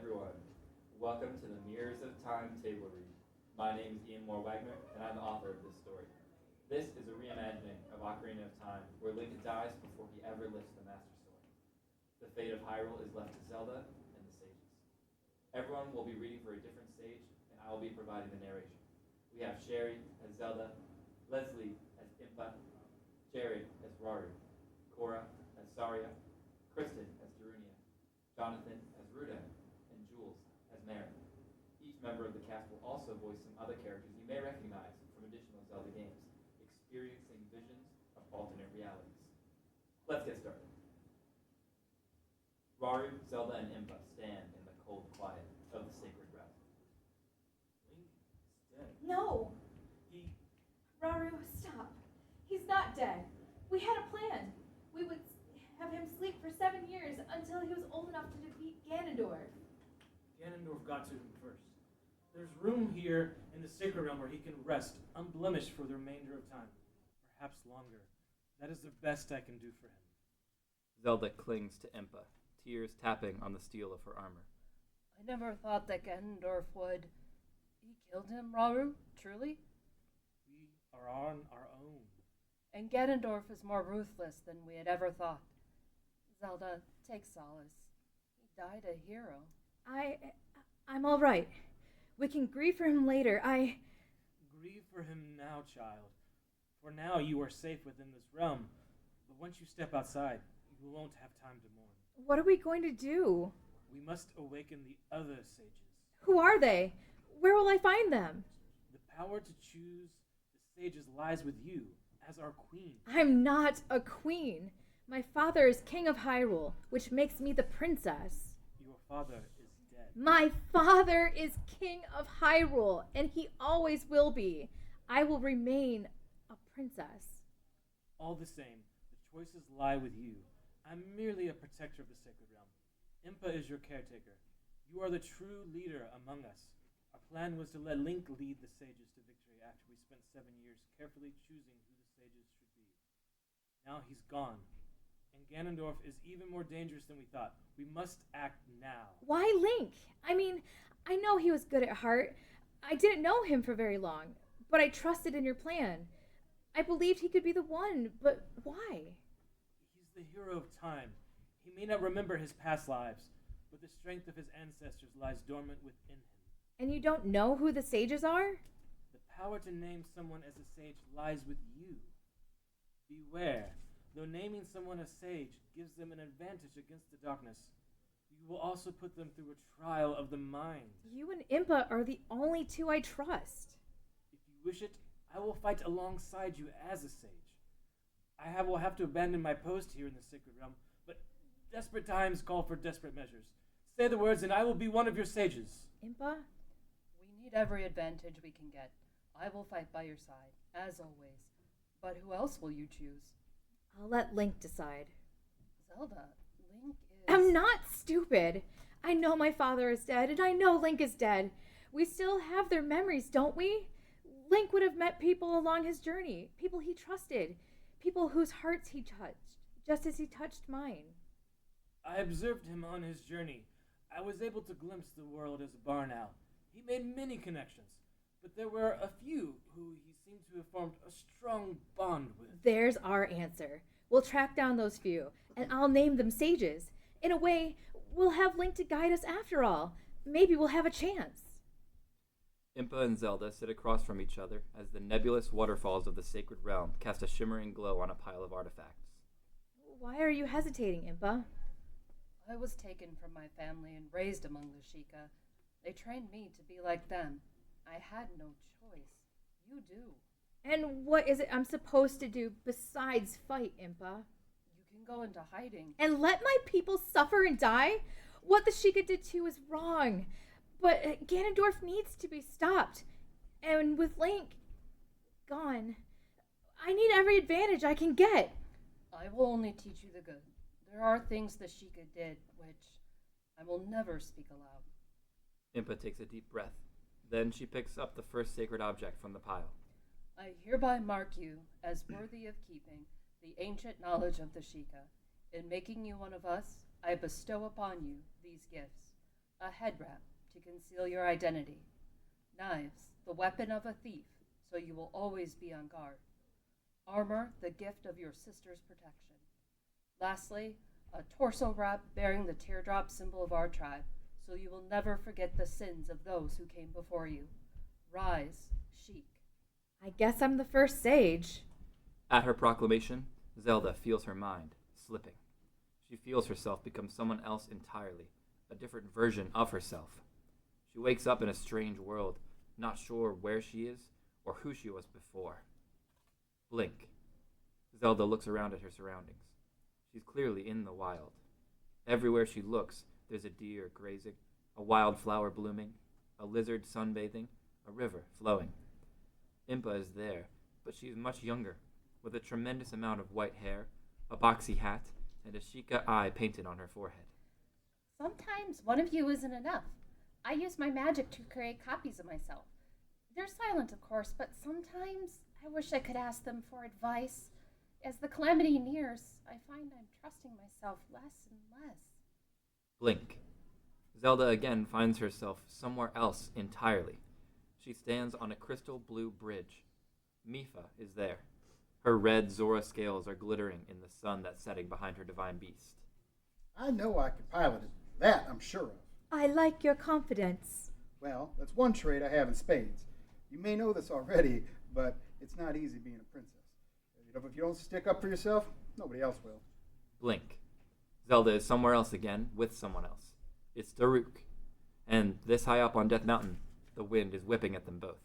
everyone. Welcome to the Mirrors of Time table read. My name is Ian Moore Wagner, and I'm the author of this story. This is a reimagining of Ocarina of Time, where Link dies before he ever lifts the Master Sword. The fate of Hyrule is left to Zelda and the sages. Everyone will be reading for a different sage, and I will be providing the narration. We have Sherry as Zelda, Leslie as Impa, Jared as Raru, Cora as Saria, Kristen as Darunia, Jonathan as Ruda, and Jules as Marin. Each member of the cast will also voice some other characters you may recognize from additional Zelda games, experiencing visions of alternate realities. Let's get started. Raru, Zelda, and Impa stand in the cold quiet of the sacred realm. Link is dead. No! He. Raru, stop. He's not dead. We had a plan. We would have him sleep for 7 years until he was old enough to defeat Ganondorf. Ganondorf got to him first. There's room here in the Sacred Realm where he can rest, unblemished for the remainder of time. Perhaps longer. That is the best I can do for him. Zelda clings to Impa, tears tapping on the steel of her armor. I never thought that Ganondorf would. He killed him, Raru? Truly? We are on our own. And Ganondorf is more ruthless than we had ever thought. Zelda, take solace. He died a hero. I'm all right. We can grieve for him later. Grieve for him now, child. For now, you are safe within this realm. But once you step outside, you won't have time to mourn. What are we going to do? We must awaken the other sages. Who are they? Where will I find them? The power to choose the sages lies with you, as our queen. I'm not a queen. My father is king of Hyrule, which makes me the princess. Your father is dead. My father is king of Hyrule, and he always will be. I will remain a princess. All the same, the choices lie with you. I'm merely a protector of the Sacred Realm. Impa is your caretaker. You are the true leader among us. Our plan was to let Link lead the sages to victory after we spent 7 years carefully choosing who the sages should be. Now he's gone. And Ganondorf is even more dangerous than we thought. We must act now. Why Link? I mean, I know he was good at heart. I didn't know him for very long, but I trusted in your plan. I believed he could be the one, but why? He's the hero of time. He may not remember his past lives, but the strength of his ancestors lies dormant within him. And you don't know who the sages are? The power to name someone as a sage lies with you. Beware, though naming someone a sage gives them an advantage against the darkness, you will also put them through a trial of the mind. You and Impa are the only two I trust. If you wish it, I will fight alongside you as a sage. I will have to abandon my post here in the Sacred Realm, but desperate times call for desperate measures. Say the words and I will be one of your sages. Impa? We need every advantage we can get. I will fight by your side, as always. But who else will you choose? I'll let Link decide. Zelda, Link is... I'm not stupid. I know my father is dead, and I know Link is dead. We still have their memories, don't we? Link would have met people along his journey, people he trusted, people whose hearts he touched, just as he touched mine. I observed him on his journey. I was able to glimpse the world as a barn owl. He made many connections, but there were a few who he seemed to have formed a strong bond with. There's our answer. We'll track down those few, and I'll name them sages. In a way, we'll have Link to guide us after all. Maybe we'll have a chance. Impa and Zelda sit across from each other as the nebulous waterfalls of the sacred realm cast a shimmering glow on a pile of artifacts. Why are you hesitating, Impa? I was taken from my family and raised among the Sheikah. They trained me to be like them. I had no choice. You do. And what is it I'm supposed to do besides fight, Impa? You can go into hiding. And let my people suffer and die? What the Sheikah did too is wrong. But Ganondorf needs to be stopped. And with Link gone, I need every advantage I can get. I will only teach you the good. There are things the Sheikah did which I will never speak aloud. Impa takes a deep breath. Then she picks up the first sacred object from the pile. I hereby mark you as worthy of keeping the ancient knowledge of the Sheikah. In making you one of us, I bestow upon you these gifts. a head wrap to conceal your identity, knives, the weapon of a thief, so you will always be on guard, armor, the gift of your sister's protection. Lastly, a torso wrap bearing the teardrop symbol of our tribe, so you will never forget the sins of those who came before you. Rise, Sheik. I guess I'm the first sage. At her proclamation, Zelda feels her mind slipping. She feels herself become someone else entirely, a different version of herself. She wakes up in a strange world, not sure where she is or who she was before. Blink. Zelda looks around at her surroundings. She's clearly in the wild. Everywhere she looks, there's a deer grazing, a wildflower blooming, a lizard sunbathing, a river flowing. Impa is there, but she is much younger, with a tremendous amount of white hair, a boxy hat, and a Sheikah eye painted on her forehead. Sometimes one of you isn't enough. I use my magic to create copies of myself. They're silent, of course, but sometimes I wish I could ask them for advice. As the calamity nears, I find I'm trusting myself less and less. Blink. Zelda again finds herself somewhere else entirely. She stands on a crystal blue bridge. Mifa is there. Her red Zora scales are glittering in the sun that's setting behind her divine beast. I know I could pilot it. That I'm sure of. I like your confidence. Well, that's one trait I have in spades. You may know this already, but it's not easy being a princess. If you don't stick up for yourself, nobody else will. Blink. Zelda is somewhere else again, with someone else. It's Daruk. And this high up on Death Mountain, the wind is whipping at them both.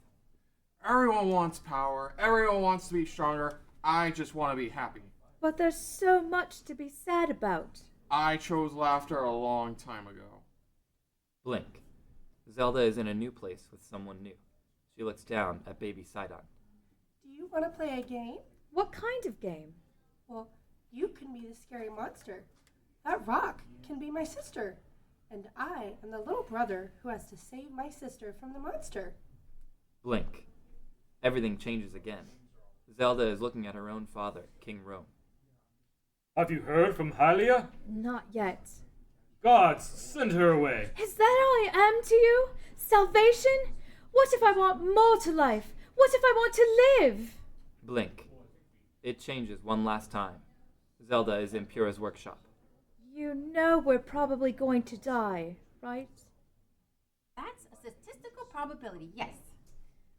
Everyone wants power. Everyone wants to be stronger. I just want to be happy. But there's so much to be sad about. I chose laughter a long time ago. Blink. Zelda is in a new place with someone new. She looks down at baby Sidon. Do you want to play a game? What kind of game? Well, you can be the scary monster. That rock can be my sister. And I am the little brother who has to save my sister from the monster. Blink. Everything changes again. Zelda is looking at her own father, King Rome. Have you heard from Hylia? Not yet. Gods, send her away. Is that all I am to you? Salvation? What if I want more to life? What if I want to live? Blink. It changes one last time. Zelda is in Pura's workshop. You know we're probably going to die, right? That's a statistical probability, yes.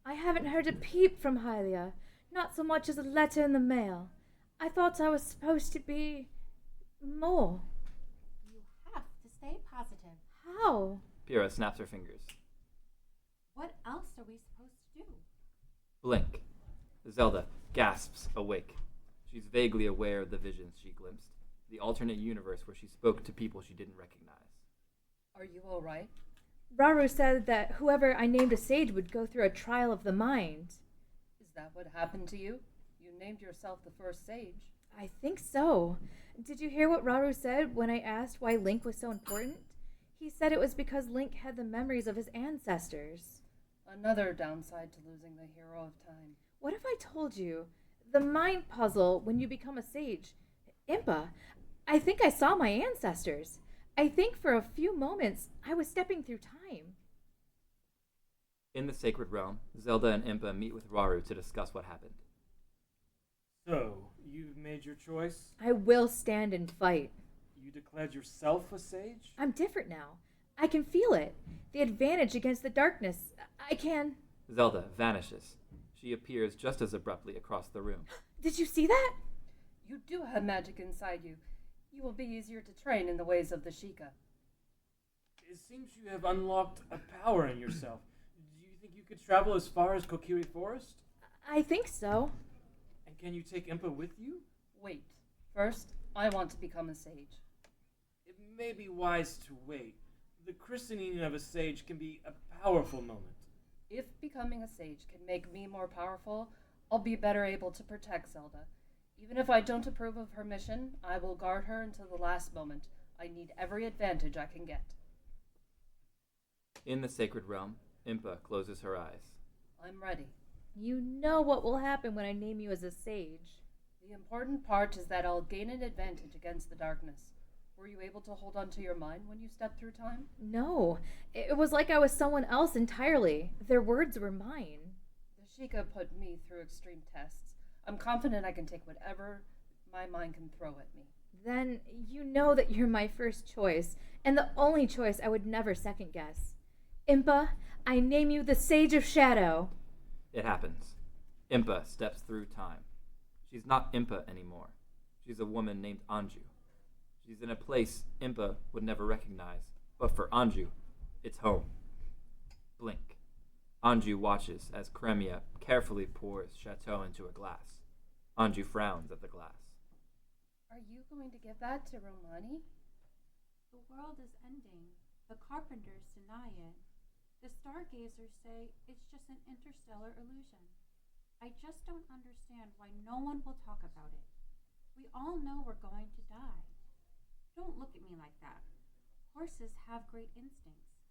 I haven't heard a peep from Hylia. Not so much as a letter in the mail. I thought I was supposed to be more. You have to stay positive. How? Pura snaps her fingers. What else are we supposed to do? Blink. Zelda gasps awake. She's vaguely aware of the visions she glimpsed, the alternate universe where she spoke to people she didn't recognize. Are you all right? Raru said that whoever I named a sage would go through a trial of the mind. Is that what happened to you? You named yourself the first sage. I think so. Did you hear what Raru said when I asked why Link was so important? He said it was because Link had the memories of his ancestors. Another downside to losing the hero of time. What if I told you? The mind puzzle when you become a sage. Impa, I think I saw my ancestors. I think for a few moments I was stepping through time. In the sacred realm, Zelda and Impa meet with Raru to discuss what happened. So, you've made your choice? I will stand and fight. You declared yourself a sage? I'm different now. I can feel it. The advantage against the darkness. I can... Zelda vanishes. She appears just as abruptly across the room. Did you see that? You do have magic inside you. You will be easier to train in the ways of the Sheikah. It seems you have unlocked a power in yourself. Do you think you could travel as far as Kokiri Forest? I think so. And can you take Impa with you? Wait. First, I want to become a sage. It may be wise to wait. The christening of a sage can be a powerful moment. If becoming a sage can make me more powerful, I'll be better able to protect Zelda. Even if I don't approve of her mission, I will guard her until the last moment. I need every advantage I can get. In the sacred realm, Impa closes her eyes. I'm ready. You know what will happen when I name you as a sage. The important part is that I'll gain an advantage against the darkness. Were you able to hold on to your mind when you stepped through time? No, it was like I was someone else entirely. Their words were mine. The Sheikah put me through extreme tests. I'm confident I can take whatever my mind can throw at me. Then you know that you're my first choice, and the only choice I would never second guess. Impa, I name you the Sage of Shadow. It happens. Impa steps through time. She's not Impa anymore. She's a woman named Anju. She's in a place Impa would never recognize, but for Anju, it's home. Blink. Anju watches as Kremia carefully pours Chateau into a glass. Anju frowns at the glass. Are you going to give that to Romani? The world is ending. The carpenters deny it. The stargazers say it's just an interstellar illusion. I just don't understand why no one will talk about it. We all know we're going to die. Don't look at me like that. Horses have great instincts.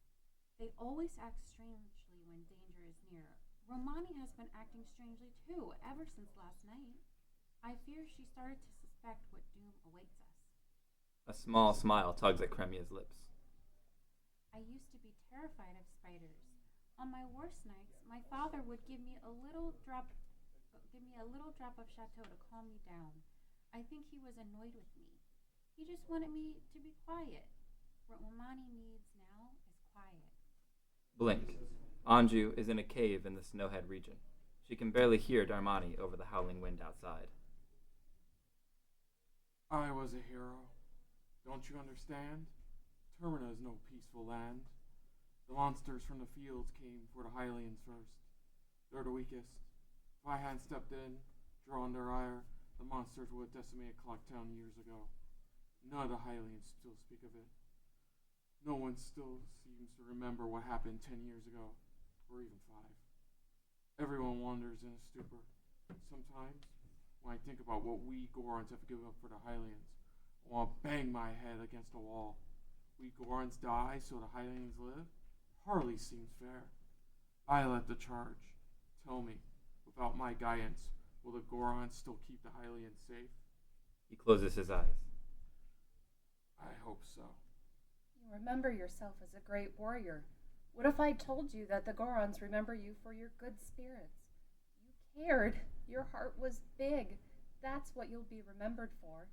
They always act strangely when danger is near. Romani has been acting strangely too, ever since last night. I fear she started to suspect what doom awaits us. A small smile tugs at Kremia's lips. I used to be terrified of spiders. On my worst nights, my father would give me a little drop of Chateau to calm me down. I think he was annoyed with me. He just wanted me to be quiet. What Romani needs now is quiet. Blink. Anju is in a cave in the Snowhead region. She can barely hear Darmani over the howling wind outside. I was a hero. Don't you understand? Termina is no peaceful land. The monsters from the fields came for the Hylians first. They're the weakest. If I hadn't stepped in, drawn their ire, the monsters would have decimated Clocktown years ago. None of the Hylians still speak of it. No one still seems to remember what happened 10 years ago, or even 5. Everyone wanders in a stupor. Sometimes, when I think about what we Gorons have to give up for the Hylians, I want to bang my head against a wall. We Gorons die so the Hylians live? Hardly seems fair. I led the charge. Tell me, without my guidance, will the Gorons still keep the Hylians safe? He closes his eyes. I hope so. You remember yourself as a great warrior. What if I told you that the Gorons remember you for your good spirits? You cared. Your heart was big. That's what you'll be remembered for.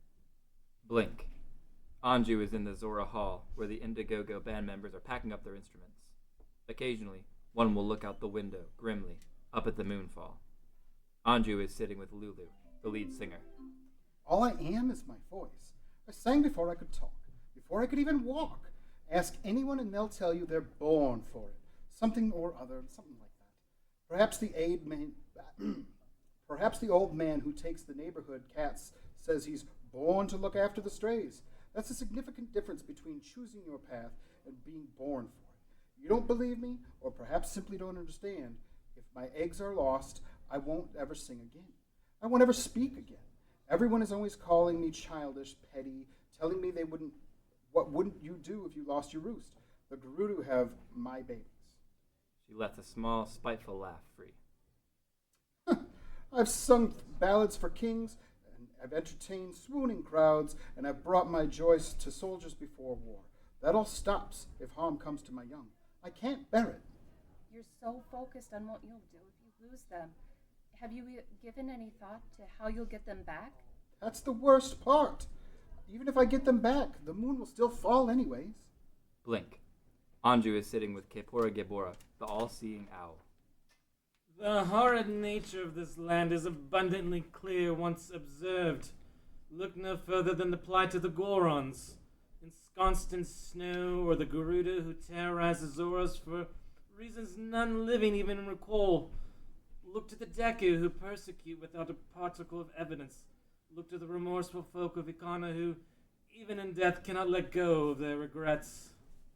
Blink. Anju is in the Zora Hall, where the Indiegogo band members are packing up their instruments. Occasionally, one will look out the window, grimly, up at the moonfall. Anju is sitting with Lulu, the lead singer. All I am is my voice. I sang before I could talk, before I could even walk. Ask anyone and they'll tell you they're born for it. Something or other, something like that. Perhaps the old man who takes the neighborhood cats says he's born to look after the strays. That's a significant difference between choosing your path and being born for it. You don't believe me, or perhaps simply don't understand. If my eggs are lost, I won't ever sing again. I won't ever speak again. Everyone is always calling me childish, petty, telling me what wouldn't you do if you lost your roost? The Gerudo have my babies. She lets a small, spiteful laugh free. I've sung ballads for kings, and I've entertained swooning crowds, and I've brought my joys to soldiers before war. That all stops if harm comes to my young. I can't bear it. You're so focused on what you'll do if you lose them. Have you given any thought to how you'll get them back? That's the worst part. Even if I get them back, the moon will still fall anyways. Blink. Anju is sitting with Kepora Gebora, the all-seeing owl. The horrid nature of this land is abundantly clear once observed. Look no further than the plight of the Gorons, ensconced in snow, or the Gerudo who terrorize the Zoras for reasons none living even recall. Look to the Deku who persecute without a particle of evidence. Look to the remorseful folk of Ikana who, even in death, cannot let go of their regrets.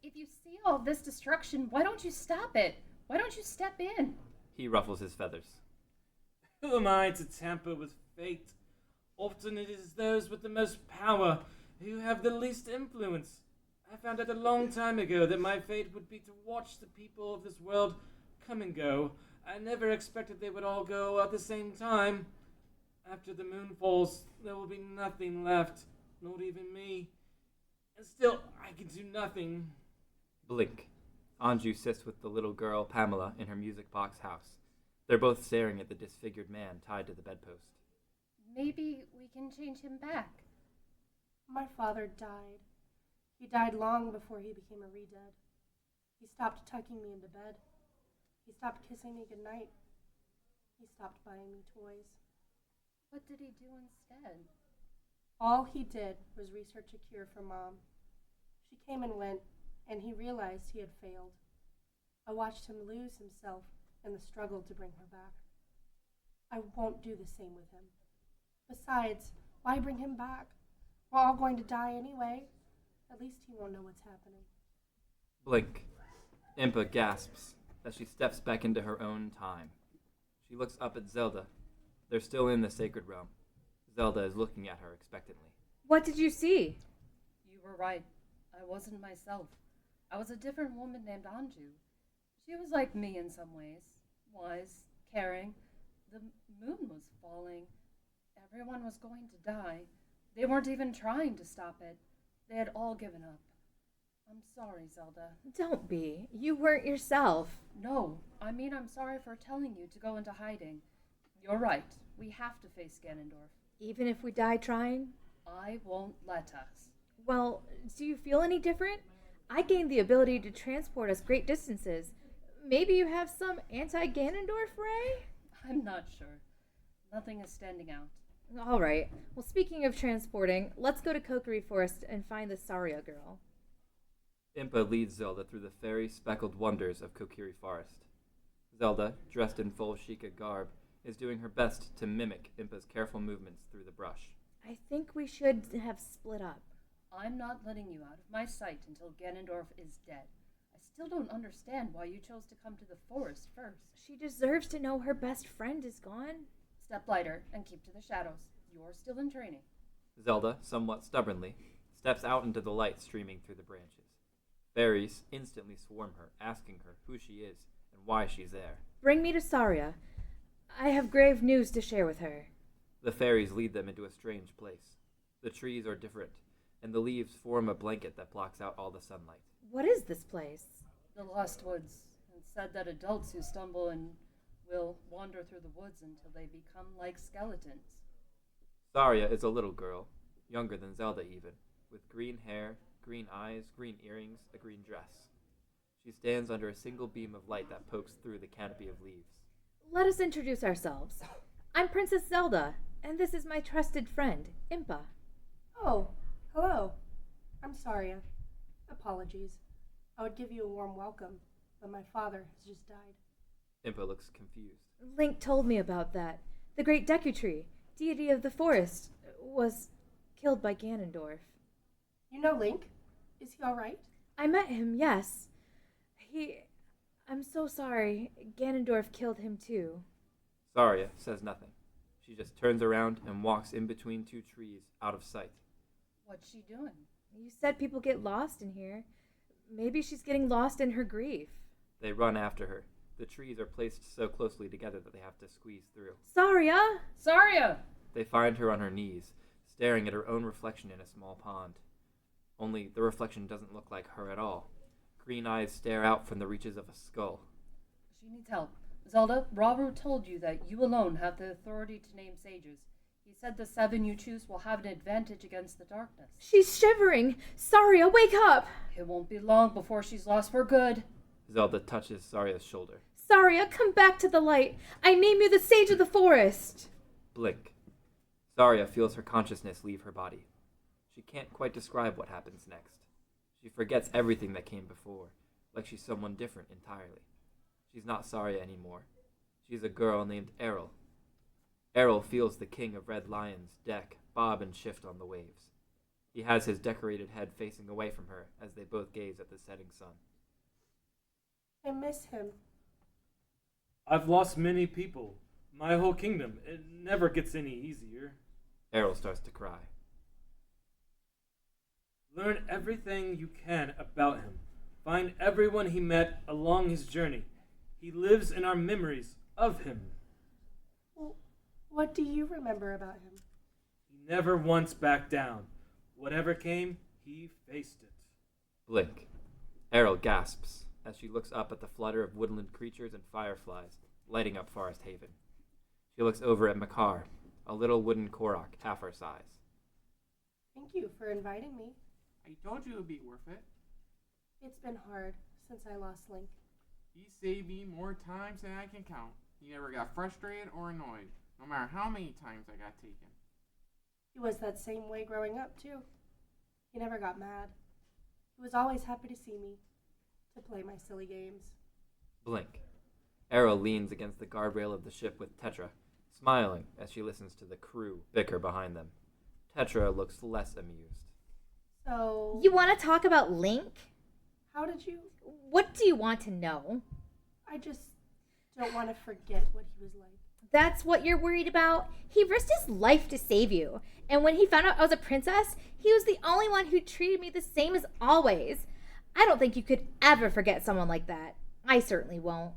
If you see all this destruction, why don't you stop it? Why don't you step in? He ruffles his feathers. Who am I to tamper with fate? Often it is those with the most power who have the least influence. I found out a long time ago that my fate would be to watch the people of this world come and go. I never expected they would all go at the same time. After the moon falls, there will be nothing left, not even me. And still, I can do nothing. Blink. Anju sits with the little girl, Pamela, in her music box house. They're both staring at the disfigured man tied to the bedpost. Maybe we can change him back. My father died. He died long before he became a re-dead. He stopped tucking me into bed. He stopped kissing me goodnight. He stopped buying me toys. What did he do instead? All he did was research a cure for Mom. She came and went, and he realized he had failed. I watched him lose himself in the struggle to bring her back. I won't do the same with him. Besides, why bring him back? We're all going to die anyway. At least he won't know what's happening. Blink. Impa gasps as she steps back into her own time. She looks up at Zelda. They're still in the sacred realm. Zelda is looking at her expectantly. What did you see? You were right. I wasn't myself. I was a different woman named Anju. She was like me in some ways. Wise, caring. The moon was falling. Everyone was going to die. They weren't even trying to stop it. They had all given up. I'm sorry, Zelda. Don't be. You weren't yourself. No, I mean I'm sorry for telling you to go into hiding. You're right. We have to face Ganondorf. Even if we die trying? I won't let us. Well, do you feel any different? I gained the ability to transport us great distances. Maybe you have some anti-Ganondorf ray? I'm not sure. Nothing is standing out. All right. Well, speaking of transporting, let's go to Kokiri Forest and find the Saria girl. Impa leads Zelda through the fairy-speckled wonders of Kokiri Forest. Zelda, dressed in full Sheikah garb, is doing her best to mimic Impa's careful movements through the brush. I think we should have split up. I'm not letting you out of my sight until Ganondorf is dead. I still don't understand why you chose to come to the forest first. She deserves to know her best friend is gone. Step lighter and keep to the shadows. You're still in training. Zelda, somewhat stubbornly, steps out into the light streaming through the branches. Fairies instantly swarm her, asking her who she is and why she's there. Bring me to Saria. I have grave news to share with her. The fairies lead them into a strange place. The trees are different, and the leaves form a blanket that blocks out all the sunlight. What is this place? The Lost Woods. It's said that adults who stumble and will wander through the woods until they become like skeletons. Saria is a little girl, younger than Zelda even, with green hair, green eyes, green earrings, a green dress. She stands under a single beam of light that pokes through the canopy of leaves. Let us introduce ourselves. I'm Princess Zelda, and this is my trusted friend, Impa. Oh, hello. I'm Saria. Apologies. I would give you a warm welcome, but my father has just died. Impa looks confused. Link told me about that. The great Deku-Tree, deity of the forest, was killed by Ganondorf. You know Link? Is he all right? I met him, yes. I'm so sorry. Ganondorf killed him too. Saria says nothing. She just turns around and walks in between two trees, out of sight. What's she doing? You said people get lost in here. Maybe she's getting lost in her grief. They run after her. The trees are placed so closely together that they have to squeeze through. Saria! Saria! They find her on her knees, staring at her own reflection in a small pond. Only the reflection doesn't look like her at all. Green eyes stare out from the reaches of a skull. She needs help. Zelda, Rauru told you that you alone have the authority to name sages. He said the 7 you choose will have an advantage against the darkness. She's shivering! Saria, wake up! It won't be long before she's lost for good. Zelda touches Saria's shoulder. Saria, come back to the light! I name you the Sage of the Forest! Blink. Saria feels her consciousness leave her body. She can't quite describe what happens next. She forgets everything that came before, like she's someone different entirely. She's not Saria anymore. She's a girl named Errol. Errol feels the king of Red Lions deck, bob, and shift on the waves. He has his decorated head facing away from her as they both gaze at the setting sun. I miss him. I've lost many people. My whole kingdom. It never gets any easier. Errol starts to cry. Learn everything you can about him. Find everyone he met along his journey. He lives in our memories of him. What do you remember about him? He never once backed down. Whatever came, He faced it. Blink. Errol gasps as she looks up at the flutter of woodland creatures and fireflies lighting up Forest Haven. She looks over at Makar, a little wooden Korok half her size. Thank you for inviting me. I told you it would be worth it. It's been hard since I lost Link. He saved me more times than I can count. He never got frustrated or annoyed, no matter how many times I got taken. He was that same way growing up, too. He never got mad. He was always happy to see me, to play my silly games. Blink. Errol leans against the guardrail of the ship with Tetra, smiling as she listens to the crew bicker behind them. Tetra looks less amused. So... You want to talk about Link? How did you... What do you want to know? I just don't want to forget what he was like. That's what you're worried about? He risked his life to save you. And when he found out I was a princess, he was the only one who treated me the same as always. I don't think you could ever forget someone like that. I certainly won't.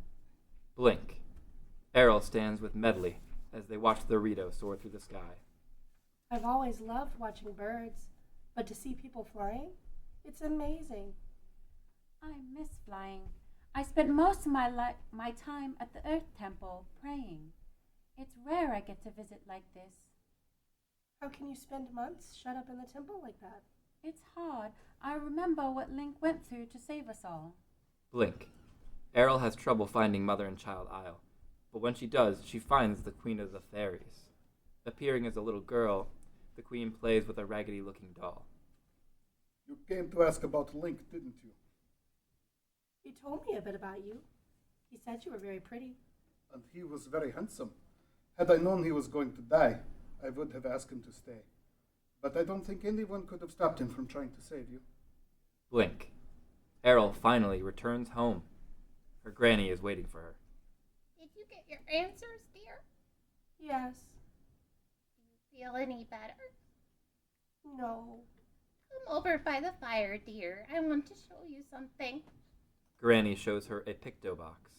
Blink. Errol stands with Medley as they watch the Rito soar through the sky. I've always loved watching birds, but to see people flying, it's amazing. I miss flying. I spent most of my time at the Earth Temple praying. It's rare I get to visit like this. How can you spend months shut up in the temple like that? It's hard. I remember what Link went through to save us all. Blink. Errol has trouble finding Mother and Child Isle, but when she does, she finds the Queen of the Fairies. Appearing as a little girl, the Queen plays with a raggedy-looking doll. You came to ask about Link, didn't you? He told me a bit about you. He said you were very pretty. And he was very handsome. Had I known he was going to die, I would have asked him to stay. But I don't think anyone could have stopped him from trying to save you. Blink. Errol finally returns home. Her granny is waiting for her. Did you get your answers, dear? Yes. Do you feel any better? No. Come over by the fire, dear. I want to show you something. Granny shows her a picto box.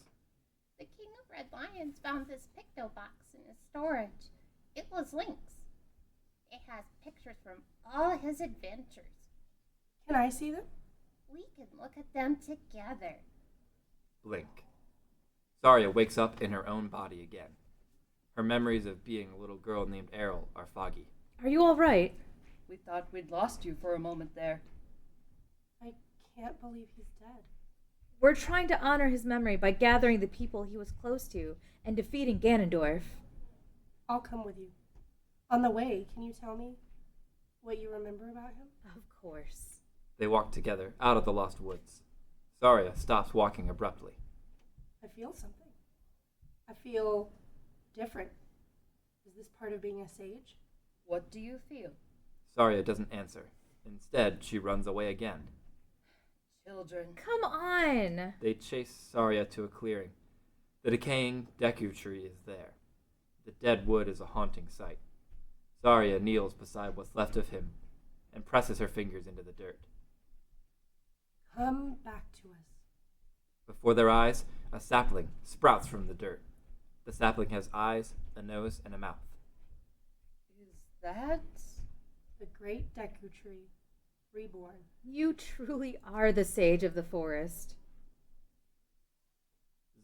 The King of Red Lions found this picto box in his storage. It was Link's. It has pictures from all his adventures. Can I see them? We can look at them together. Blink. Zarya wakes up in her own body again. Her memories of being a little girl named Errol are foggy. Are you all right? We thought we'd lost you for a moment there. I can't believe he's dead. We're trying to honor his memory by gathering the people he was close to and defeating Ganondorf. I'll come with you. On the way, can you tell me what you remember about him? Of course. They walk together out of the Lost Woods. Zarya stops walking abruptly. I feel something. I feel different. Is this part of being a sage? What do you feel? Zarya doesn't answer. Instead, she runs away again. Children. Come on! They chase Zarya to a clearing. The decaying Deku tree is there. The dead wood is a haunting sight. Zarya kneels beside what's left of him and presses her fingers into the dirt. Come back to us. Before their eyes, a sapling sprouts from the dirt. The sapling has eyes, a nose, and a mouth. Is that... The great Deku tree, reborn. You truly are the sage of the forest.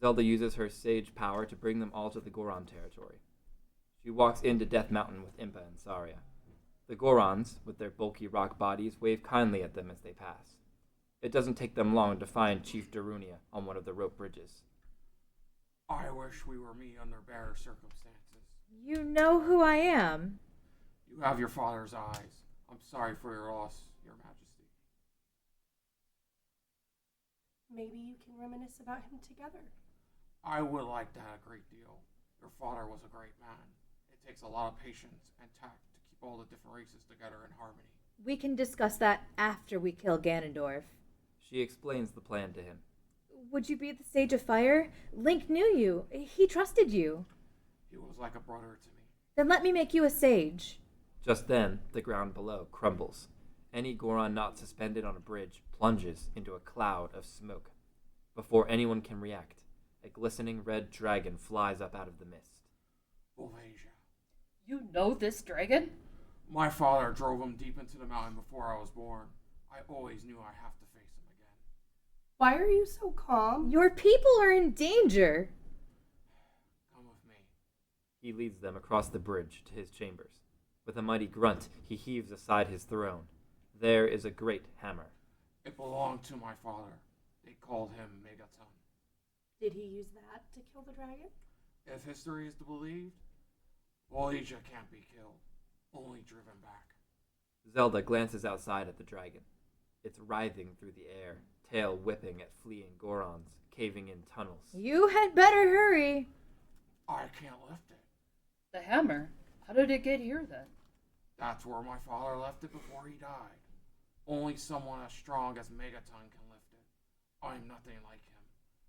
Zelda uses her sage power to bring them all to the Goron territory. She walks into Death Mountain with Impa and Zarya. The Gorons, with their bulky rock bodies, wave kindly at them as they pass. It doesn't take them long to find Chief Darunia on one of the rope bridges. I wish we were me under better circumstances. You know who I am. You have your father's eyes. I'm sorry for your loss, Your Majesty. Maybe you can reminisce about him together. I would like that a great deal. Your father was a great man. It takes a lot of patience and tact to keep all the different races together in harmony. We can discuss that after we kill Ganondorf. She explains the plan to him. Would you be the Sage of Fire? Link knew you. He trusted you. He was like a brother to me. Then let me make you a sage. Just then, the ground below crumbles. Any Goron not suspended on a bridge plunges into a cloud of smoke. Before anyone can react, a glistening red dragon flies up out of the mist. Volvasia. You know this dragon? My father drove him deep into the mountain before I was born. I always knew I'd have to face him again. Why are you so calm? Your people are in danger. Come with me. He leads them across the bridge to his chambers. With a mighty grunt, he heaves aside his throne. There is a great hammer. It belonged to my father. They called him Megaton. Did he use that to kill the dragon? If history is to be believed, Voyager can't be killed, only driven back. Zelda glances outside at the dragon. It's writhing through the air, tail whipping at fleeing Gorons, caving in tunnels. You had better hurry. I can't lift it. The hammer? How did it get here then? That's where my father left it before he died. Only someone as strong as Megaton can lift it. I'm nothing like him.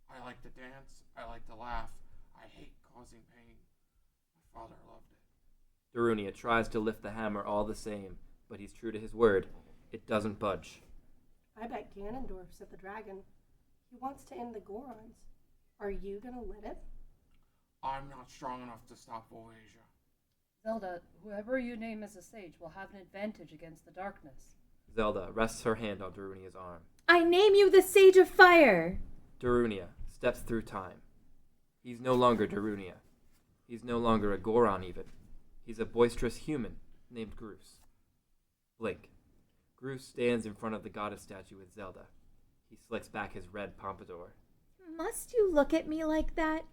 I like to dance, I like to laugh, I hate causing pain. My father loved it. Darunia tries to lift the hammer all the same, but he's true to his word. It doesn't budge. I bet Ganondorf's at the dragon. He wants to end the Gorons. Are you gonna let him? I'm not strong enough to stop Voyager. Zelda, whoever you name as a sage will have an advantage against the darkness. Zelda rests her hand on Darunia's arm. I name you the Sage of Fire. Darunia steps through time. He's no longer Darunia. He's no longer a Goron even. He's a boisterous human named Groose. Blink. Groose stands in front of the goddess statue with Zelda. He slicks back his red pompadour. Must you look at me like that?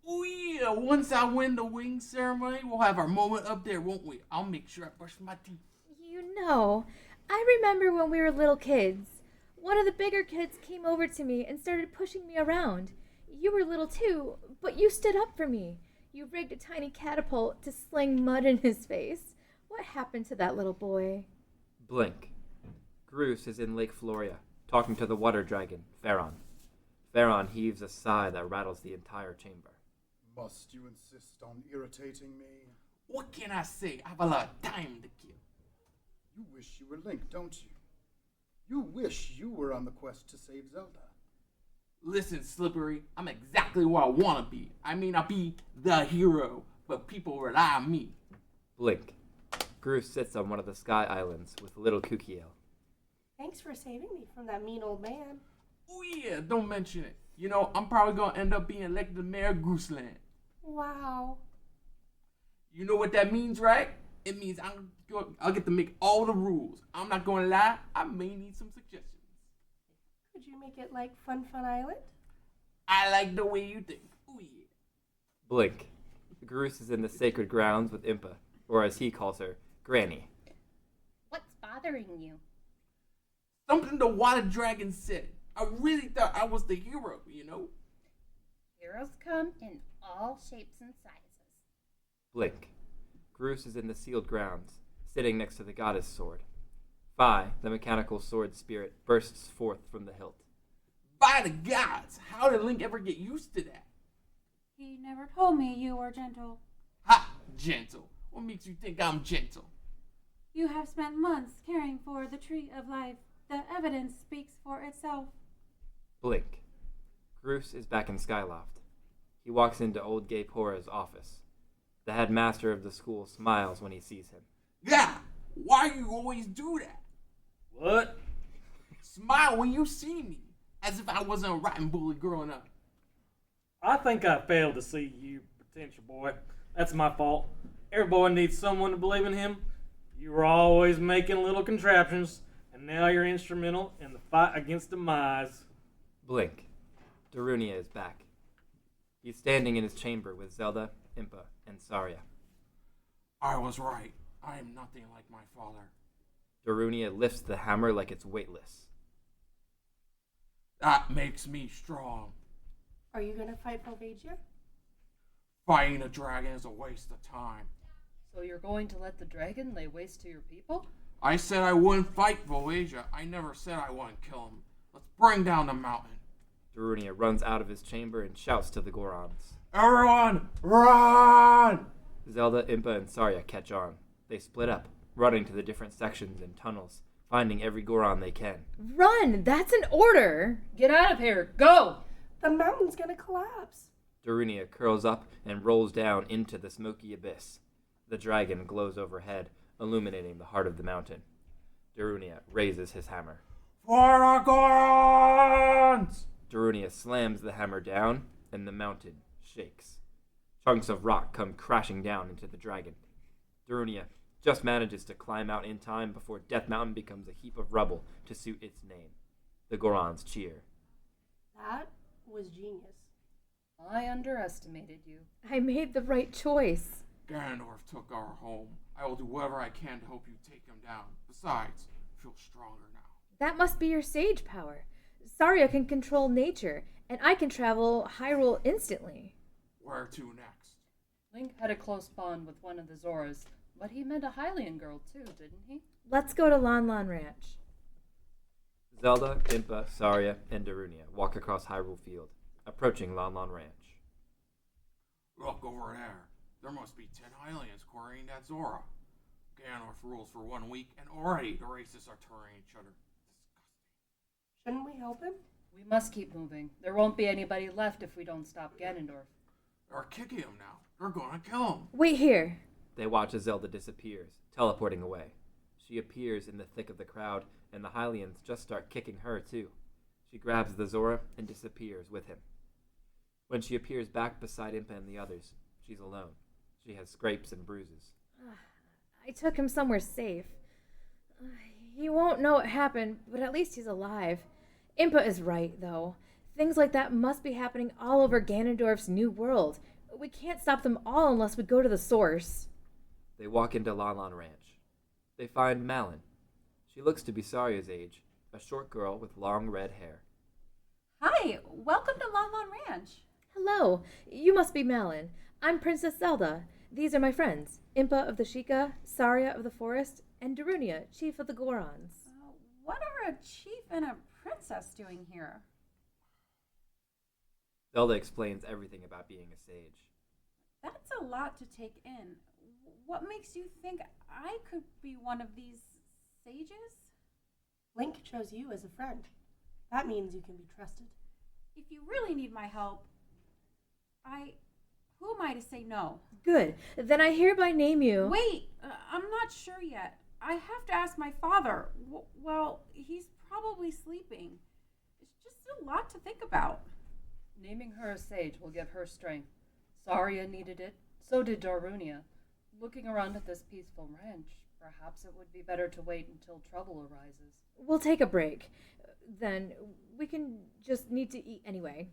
Oh yeah, once I win the wing ceremony, we'll have our moment up there, won't we? I'll make sure I brush my teeth. You know, I remember when we were little kids. One of the bigger kids came over to me and started pushing me around. You were little too, but you stood up for me. You rigged a tiny catapult to sling mud in his face. What happened to that little boy? Blink. Groose is in Lake Floria, talking to the water dragon, Pharaon. Pharaon heaves a sigh that rattles the entire chamber. Must you insist on irritating me? What can I say? I have a lot of time to kill. You wish you were Link, don't you? You wish you were on the quest to save Zelda. Listen, Slippery, I'm exactly what I want to be. I may not be the hero, but people rely on me. Blink. Groose sits on one of the sky islands with little Kukiel. Thanks for saving me from that mean old man. Oh yeah, don't mention it. You know, I'm probably going to end up being elected mayor of Gooseland. Wow. You know what that means, right? It means I'll get to make all the rules. I'm not going to lie, I may need some suggestions. Could you make it like Fun Fun Island? I like the way you think. Oh yeah. Blink. Groose is in the sacred grounds with Impa, or as he calls her, Granny. What's bothering you? Something the water dragon said. I really thought I was the hero, you know? Heroes come in all shapes and sizes. Blink. Groose is in the sealed grounds, sitting next to the goddess sword. Phi, the mechanical sword spirit, bursts forth from the hilt. By the gods, how did Link ever get used to that? He never told me you were gentle. Ha! Gentle. What makes you think I'm gentle? You have spent months caring for the tree of life. The evidence speaks for itself. Blink. Groose is back in Skyloft. He walks into old Gay Pora's office. The headmaster of the school smiles when he sees him. Yeah! Why you always do that? What? Smile when you see me, as if I wasn't a rotten bully growing up. I think I failed to see you, potential boy. That's my fault. Every boy needs someone to believe in him. You were always making little contraptions, and now you're instrumental in the fight against demise. Blink. Darunia is back. He's standing in his chamber with Zelda, Impa, and Saria. I was right. I am nothing like my father. Darunia lifts the hammer like it's weightless. That makes me strong. Are you gonna fight Volvagia? Fighting a dragon is a waste of time. So you're going to let the dragon lay waste to your people? I said I wouldn't fight Voyager. I never said I wouldn't kill him. Let's bring down the mountain. Darunia runs out of his chamber and shouts to the Gorons. Everyone, run! Zelda, Impa, and Saria catch on. They split up, running to the different sections and tunnels, finding every Goron they can. Run! That's an order! Get out of here! Go! The mountain's gonna collapse. Darunia curls up and rolls down into the smoky abyss. The dragon glows overhead, illuminating the heart of the mountain. Darunia raises his hammer. For the Gorons! Darunia slams the hammer down, and the mountain shakes. Chunks of rock come crashing down into the dragon. Darunia just manages to climb out in time before Death Mountain becomes a heap of rubble to suit its name. The Gorons cheer. That was genius. I underestimated you. I made the right choice. Ganondorf took our home. I will do whatever I can to help you take him down. Besides, I feel stronger now. That must be your sage power. Saria can control nature, and I can travel Hyrule instantly. Where to next? Link had a close bond with one of the Zoras, but he met a Hylian girl too, didn't he? Let's go to Lon Lon Ranch. Zelda, Impa, Saria, and Darunia walk across Hyrule Field, approaching Lon Lon Ranch. Look over there. There must be 10 Hylians quarrying that Zora. Ganondorf rules for 1 week, and already the races are tearing each other. Disgusting. Shouldn't we help him? We must keep moving. There won't be anybody left if we don't stop Ganondorf. They're kicking him now. They're gonna kill him. Wait here. They watch as Zelda disappears, teleporting away. She appears in the thick of the crowd, and the Hylians just start kicking her too. She grabs the Zora and disappears with him. When she appears back beside Impa and the others, she's alone. She has scrapes and bruises. I took him somewhere safe. He won't know what happened, but at least he's alive. Impa is right, though. Things like that must be happening all over Ganondorf's new world. We can't stop them all unless we go to the source. They walk into Lon Lon Ranch. They find Malin. She looks to be Saria's age, a short girl with long red hair. Hi, welcome to Lon Lon Ranch. Hello, you must be Malin. I'm Princess Zelda. These are my friends, Impa of the Sheikah, Saria of the Forest, and Darunia, Chief of the Gorons. What are a chief and a princess doing here? Zelda explains everything about being a sage. That's a lot to take in. What makes you think I could be one of these sages? Link chose you as a friend. That means you can be trusted. If you really need my help, who am I to say no? Good. Then I hereby name you. Wait, I'm not sure yet. I have to ask my father. Well, he's probably sleeping. It's just a lot to think about. Naming her a sage will give her strength. Saria needed it, so did Darunia. Looking around at this peaceful ranch, perhaps it would be better to wait until trouble arises. We'll take a break. Then we can just need to eat anyway.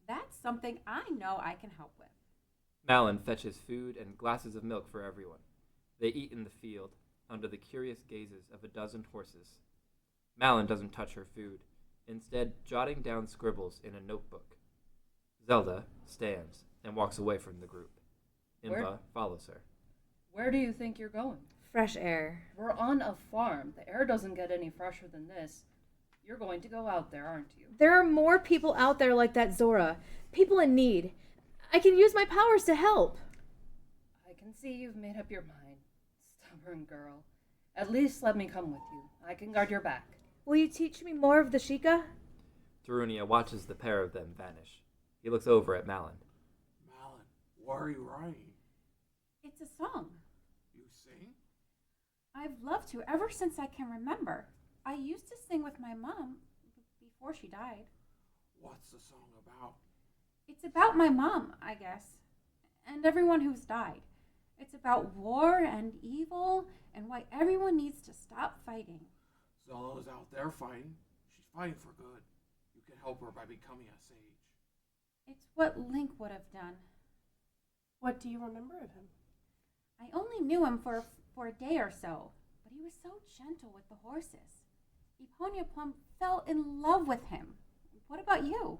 That's something I know I can help with. Malin fetches food and glasses of milk for everyone. They eat in the field, under the curious gazes of a dozen horses. Malin doesn't touch her food, instead jotting down scribbles in a notebook. Zelda stands and walks away from the group. Impa follows her. Where do you think you're going? Fresh air. We're on a farm. The air doesn't get any fresher than this. You're going to go out there, aren't you? There are more people out there like that Zora. People in need. I can use my powers to help. I can see you've made up your mind. Stubborn girl. At least let me come with you. I can guard your back. Will you teach me more of the Sheikah? Darunia watches the pair of them vanish. He looks over at Malin. Malin, what are you writing? It's a song. You sing? I've loved to ever since I can remember. I used to sing with my mom before she died. What's the song about? It's about my mom, I guess, and everyone who's died. It's about war and evil and why everyone needs to stop fighting. Zelda's out there fighting. She's fighting for good. You can help her by becoming a sage. It's what Link would have done. What do you remember of him? I only knew him for a day or so, but he was so gentle with the horses. Eponia Plum fell in love with him. What about you?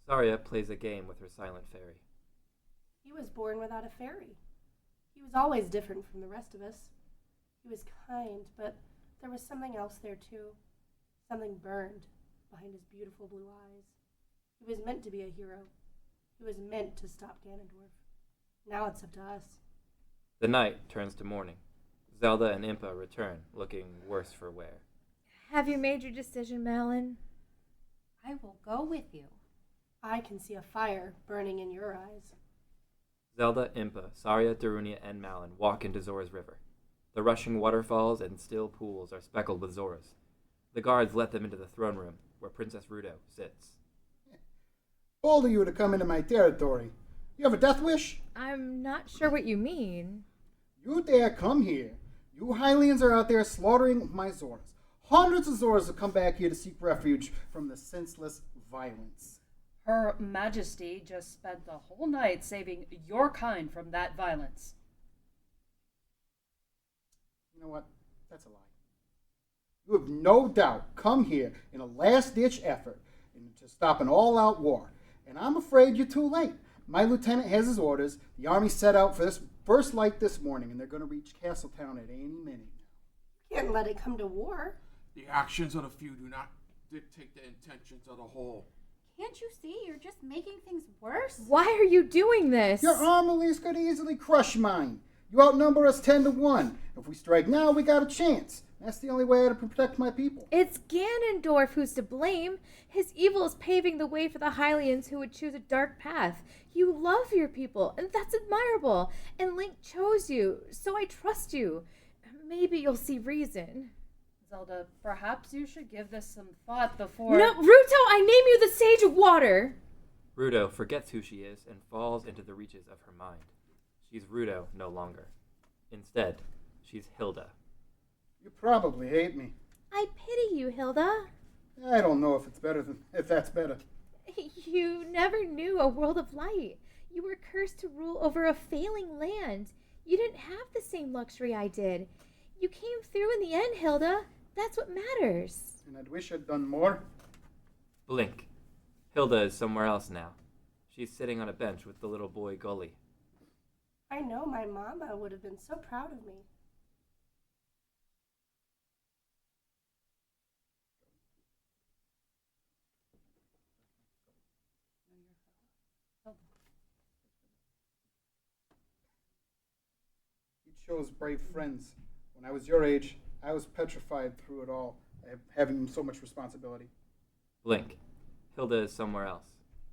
Saria plays a game with her silent fairy. He was born without a fairy. He was always different from the rest of us. He was kind, but there was something else there too. Something burned behind his beautiful blue eyes. He was meant to be a hero. He was meant to stop Ganondorf. Now it's up to us. The night turns to morning. Zelda and Impa return, looking worse for wear. Have you made your decision, Malin? I will go with you. I can see a fire burning in your eyes. Zelda, Impa, Saria, Darunia, and Malin walk into Zora's river. The rushing waterfalls and still pools are speckled with Zoras. The guards let them into the throne room, where Princess Rudo sits. Bold of you to come into my territory. You have a death wish? I'm not sure what you mean. You dare come here. You Hylians are out there slaughtering my Zoras. Hundreds of Zoras have come back here to seek refuge from the senseless violence. Her Majesty just spent the whole night saving your kind from that violence. You know what? That's a lie. You have no doubt come here in a last-ditch effort to stop an all-out war. And I'm afraid you're too late. My lieutenant has his orders. The army set out for this first light this morning, and they're going to reach Castletown at any minute now. Can't let it come to war. The actions of the few do not dictate the intentions of the whole. Can't you see? You're just making things worse. Why are you doing this? Your armor could easily crush mine. You outnumber us 10-1. If we strike now, we got a chance. That's the only way to protect my people. It's Ganondorf who's to blame. His evil is paving the way for the Hylians who would choose a dark path. You love your people, and that's admirable. And Link chose you, so I trust you. Maybe you'll see reason. Zelda, perhaps you should give this some thought before... No, Ruto, I name you the Sage of Water. Rudo forgets who she is and falls into the reaches of her mind. She's Rudo no longer. Instead, she's Hilda. You probably hate me. I pity you, Hilda. I don't know if that's better. You never knew a world of light. You were cursed to rule over a failing land. You didn't have the same luxury I did. You came through in the end, Hilda. That's what matters. And I'd wish I'd done more. Blink. Hilda is somewhere else now. She's sitting on a bench with the little boy Gully. I know my mama would have been so proud of me. You chose brave friends. When I was your age, I was petrified through it all, having so much responsibility. Blink. Hilda is somewhere else.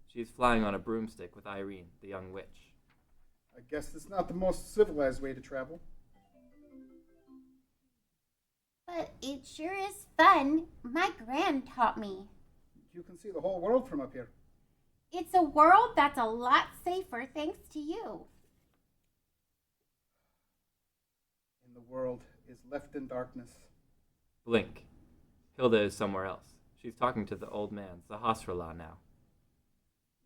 She's flying on a broomstick with Irene, the young witch. I guess it's not the most civilized way to travel. But it sure is fun. My gran taught me. You can see the whole world from up here. It's a world that's a lot safer thanks to you. And the world is left in darkness. Blink. Hilda is somewhere else. She's talking to the old man, Zahasrala now.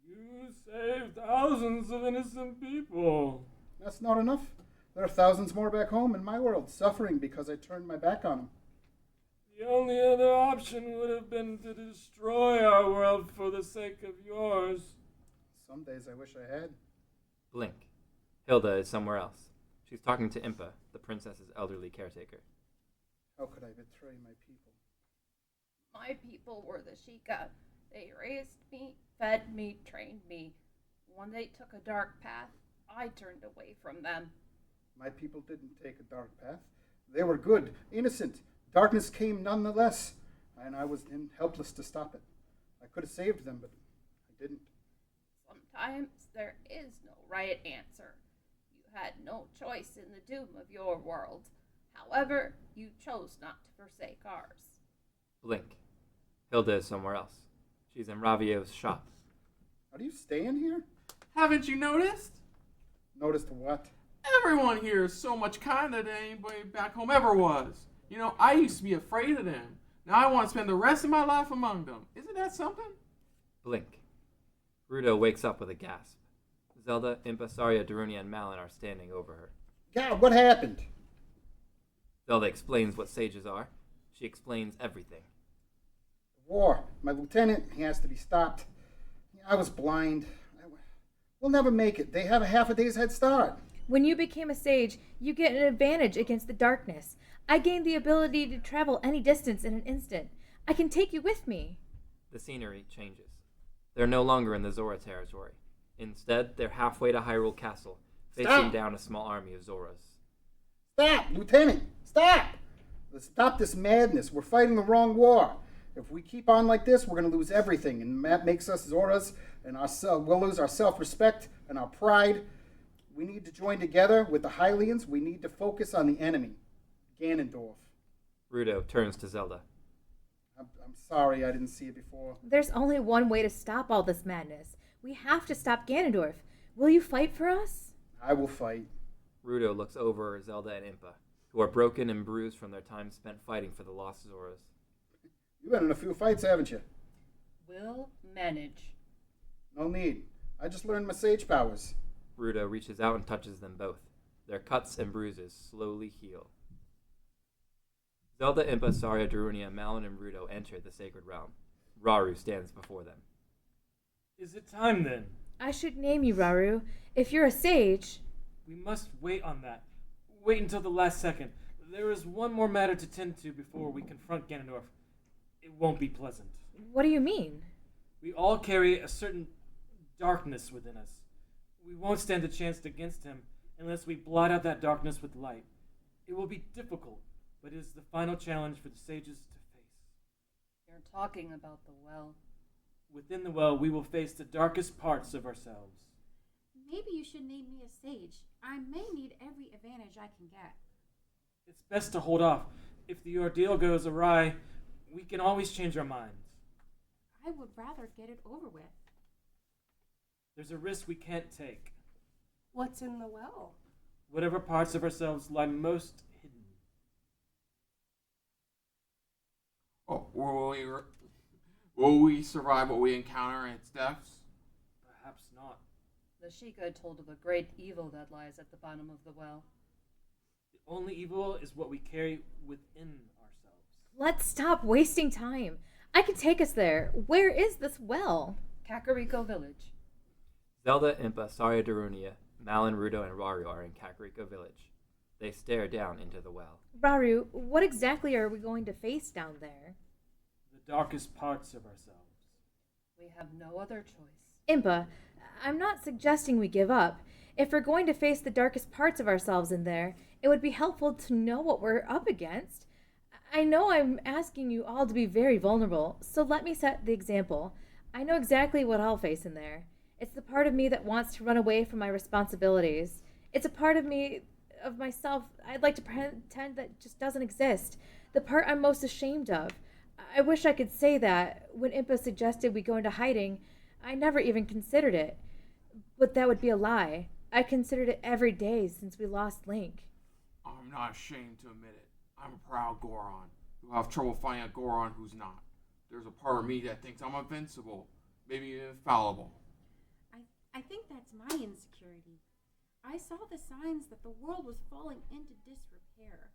You saved thousands of innocent people. That's not enough. There are thousands more back home in my world suffering because I turned my back on them. The only other option would have been to destroy our world for the sake of yours. Some days I wish I had. Blink. Hilda is somewhere else. She's talking to Impa, the princess's elderly caretaker. How could I betray my people? My people were the Sheikah. They raised me, fed me, trained me. When they took a dark path, I turned away from them. My people didn't take a dark path. They were good, innocent. Darkness came nonetheless, and I was helpless to stop it. I could have saved them, but I didn't. Sometimes there is no right answer. You had no choice in the doom of your world. However, you chose not to forsake ours. Blink. Hilda is somewhere else. She's in Ravio's shop. Are you staying here? Haven't you noticed? Noticed what? Everyone here is so much kinder than anybody back home ever was. You know, I used to be afraid of them. Now I want to spend the rest of my life among them. Isn't that something? Blink. Rudo wakes up with a gasp. Zelda, Impa, Saria, Darunia, and Malin are standing over her. God, what happened? Zelda explains what sages are. She explains everything. War. My lieutenant, he has to be stopped. I was blind. We'll never make it. They have a half a day's head start. When you became a sage, you get an advantage against the darkness. I gained the ability to travel any distance in an instant. I can take you with me. The scenery changes. They're no longer in the Zora territory. Instead, they're halfway to Hyrule Castle, facing down a small army of Zoras. Stop, Lieutenant! Stop! Let's stop this madness. We're fighting the wrong war. If we keep on like this, we're going to lose everything, and that makes us Zoras, and we'll lose our self-respect and our pride. We need to join together with the Hylians. We need to focus on the enemy, Ganondorf. Rudo turns to Zelda. I'm sorry I didn't see it before. There's only one way to stop all this madness. We have to stop Ganondorf. Will you fight for us? I will fight. Rudo looks over at Zelda and Impa, who are broken and bruised from their time spent fighting for the lost Zoras. You've been in a few fights, haven't you? We'll manage. No need. I just learned my sage powers. Rudo reaches out and touches them both. Their cuts and bruises slowly heal. Zelda, Impa, Saria, Darunia, Malon, and Rudo enter the sacred realm. Raru stands before them. Is it time then? I should name you Raru. If you're a sage... We must wait on that. Wait until the last second. There is one more matter to tend to before we confront Ganondorf. It won't be pleasant. What do you mean? We all carry a certain darkness within us. We won't stand a chance against him unless we blot out that darkness with light. It will be difficult, but it is the final challenge for the sages to face. You're talking about the well. Within the well, we will face the darkest parts of ourselves. Maybe you should name me a sage. I may need every advantage I can get. It's best to hold off. If the ordeal goes awry, we can always change our minds. I would rather get it over with. There's a risk we can't take. What's in the well? Whatever parts of ourselves lie most hidden. Oh, will we survive what we encounter in its depths? Perhaps not. The Sheikah told of a great evil that lies at the bottom of the well. The only evil is what we carry within ourselves. Let's stop wasting time. I can take us there. Where is this well? Kakariko Village. Zelda, Impa, Saria, Darunia, Malon, Rudo, and Raru are in Kakariko Village. They stare down into the well. Raru, what exactly are we going to face down there? The darkest parts of ourselves. We have no other choice. Impa, I'm not suggesting we give up. If we're going to face the darkest parts of ourselves in there, it would be helpful to know what we're up against. I know I'm asking you all to be very vulnerable, so let me set the example. I know exactly what I'll face in there. It's the part of me that wants to run away from my responsibilities. It's a part of me, of myself, I'd like to pretend that just doesn't exist. The part I'm most ashamed of. I wish I could say that. When Impa suggested we go into hiding, I never even considered it. But that would be a lie. I considered it every day since we lost Link. I'm not ashamed to admit it. I'm a proud Goron. You'll have trouble finding a Goron who's not. There's a part of me that thinks I'm invincible, maybe infallible. I think that's my insecurity. I saw the signs that the world was falling into disrepair.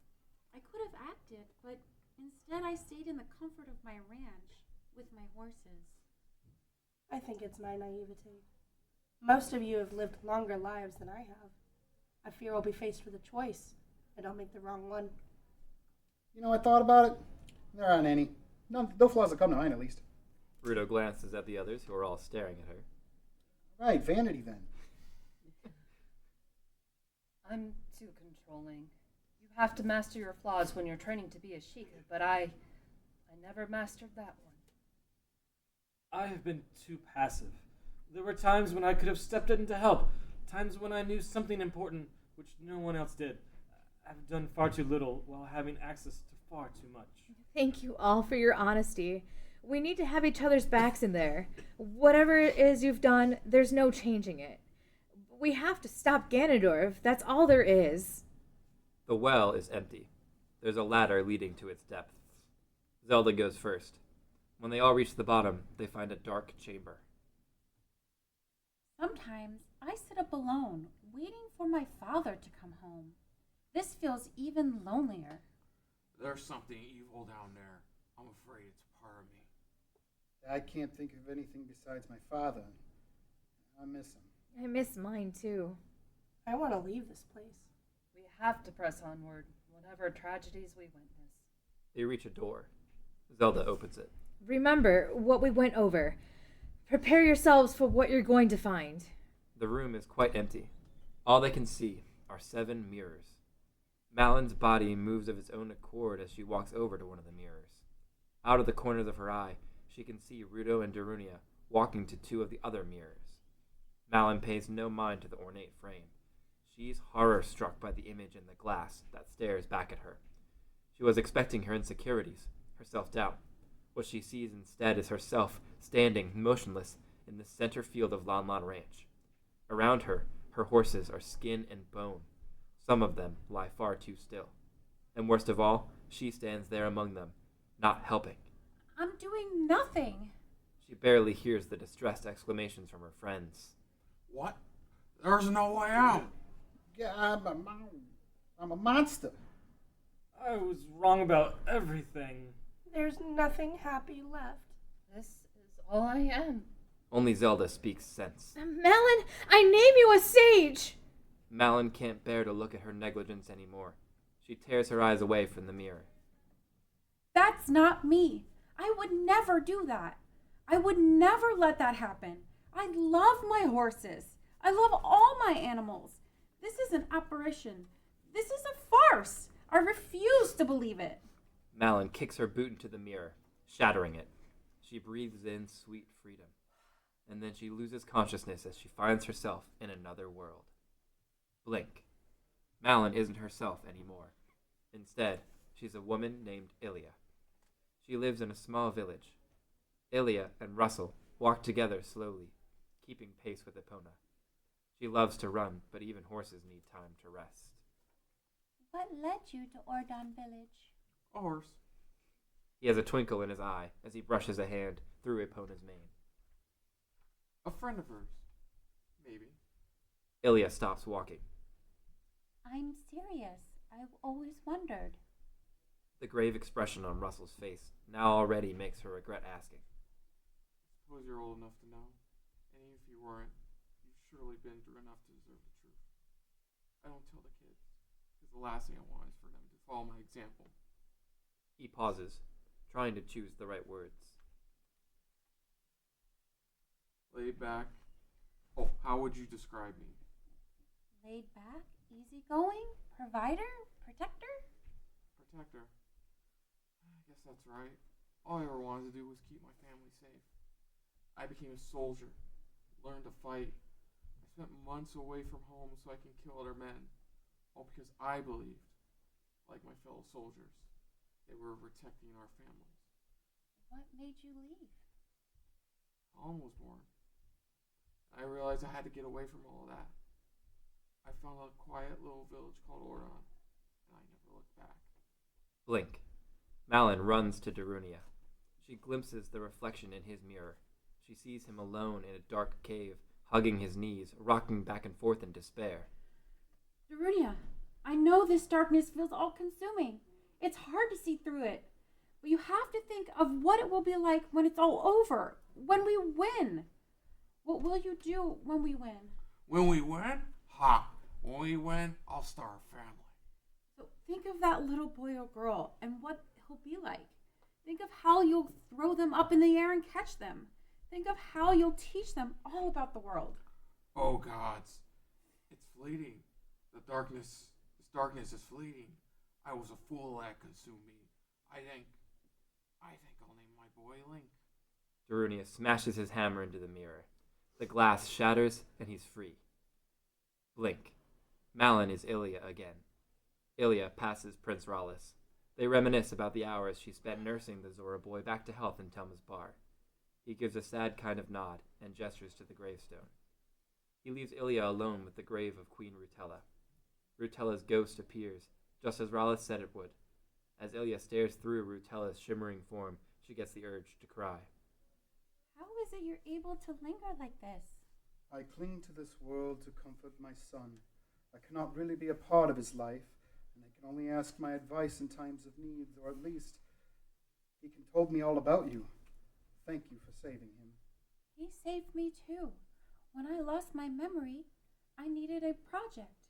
I could have acted, but instead I stayed in the comfort of my ranch with my horses. I think it's my naivety. Most of you have lived longer lives than I have. I fear I'll be faced with a choice, and I'll make the wrong one. You know, I thought about it. There aren't any. No flaws that come to mind, at least. Rudo glances at the others, who are all staring at her. Right, vanity then. I'm too controlling. You have to master your flaws when you're training to be a Sheikah, but I never mastered that one. I have been too passive. There were times when I could have stepped in to help, times when I knew something important which no one else did. I've done far too little while having access to far too much. Thank you all for your honesty. We need to have each other's backs in there. Whatever it is you've done, there's no changing it. We have to stop Ganondorf. That's all there is. The well is empty. There's a ladder leading to its depths. Zelda goes first. When they all reach the bottom, they find a dark chamber. Sometimes I sit up alone, waiting for my father to come home. This feels even lonelier. There's something evil down there. I'm afraid it's part of me. I can't think of anything besides my father. I miss him. I miss mine too. I want to leave this place. We have to press onward, whatever tragedies we witness. They reach a door. Zelda opens it. Remember what we went over. Prepare yourselves for what you're going to find. The room is quite empty. All they can see are 7 mirrors. Malon's body moves of its own accord as she walks over to one of the mirrors. Out of the corners of her eye, she can see Rudo and Darunia walking to 2 of the other mirrors. Malon pays no mind to the ornate frame. She's horror-struck by the image in the glass that stares back at her. She was expecting her insecurities, her self-doubt. What she sees instead is herself standing motionless in the center field of Lon Lon Ranch. Around her, her horses are skin and bone. Some of them lie far too still. And worst of all, she stands there among them, not helping. I'm doing nothing. She barely hears the distressed exclamations from her friends. What? There's no way out. Yeah, I'm a monster. I was wrong about everything. There's nothing happy left. This is all I am. Only Zelda speaks sense. Malin, I name you a sage! Malin can't bear to look at her negligence anymore. She tears her eyes away from the mirror. That's not me. I would never do that. I would never let that happen. I love my horses. I love all my animals. This is an apparition. This is a farce. I refuse to believe it. Malin kicks her boot into the mirror, shattering it. She breathes in sweet freedom, and then she loses consciousness as she finds herself in another world. Blink. Malin isn't herself anymore. Instead, she's a woman named Ilya. She lives in a small village. Ilya and Russell walk together slowly, keeping pace with Epona. She loves to run, but even horses need time to rest. What led you to Ordon Village? A horse. He has a twinkle in his eye as he brushes a hand through Epona's mane. A friend of hers. Maybe. Ilya stops walking. I'm serious. I've always wondered. The grave expression on Russell's face now already makes her regret asking. Suppose you're old enough to know. And even if you weren't, you've surely been through enough to deserve the truth. I don't tell the kids, because the last thing I want is for them to follow my example. He pauses, trying to choose the right words. Laid back. Oh, how would you describe me? Laid back, easygoing, provider, protector? Protector. I guess that's right. All I ever wanted to do was keep my family safe. I became a soldier, learned to fight. I spent months away from home so I can kill other men, all because I believed, like my fellow soldiers, they were protecting our families. What made you leave? Colin was born. I realized I had to get away from all of that. I found a quiet little village called Ordon, and I never looked back. Blink. Malin runs to Darunia. She glimpses the reflection in his mirror. She sees him alone in a dark cave, hugging his knees, rocking back and forth in despair. Darunia, I know this darkness feels all-consuming. It's hard to see through it. But you have to think of what it will be like when it's all over, when we win. What will you do when we win? When we win? Ha! When we win, I'll start a family. So think of that little boy or girl and what he'll be like. Think of how you'll throw them up in the air and catch them. Think of how you'll teach them all about the world. Oh gods, it's fleeting. This darkness is fleeting. I was a fool that consumed me. I think I'll name my boy Link. Darunia smashes his hammer into the mirror. The glass shatters, and he's free. Blink. Malin is Ilya again. Ilya passes Prince Rallis. They reminisce about the hours she spent nursing the Zora boy back to health in Telma's bar. He gives a sad kind of nod and gestures to the gravestone. He leaves Ilya alone with the grave of Queen Rutella. Rutella's ghost appears, just as Rallis said it would. As Ilya stares through Rutella's shimmering form, she gets the urge to cry. How is it you're able to linger like this? I cling to this world to comfort my son. I cannot really be a part of his life, and I can only ask my advice in times of need, or at least he can told me all about you. Thank you for saving him. He saved me too. When I lost my memory, I needed a project.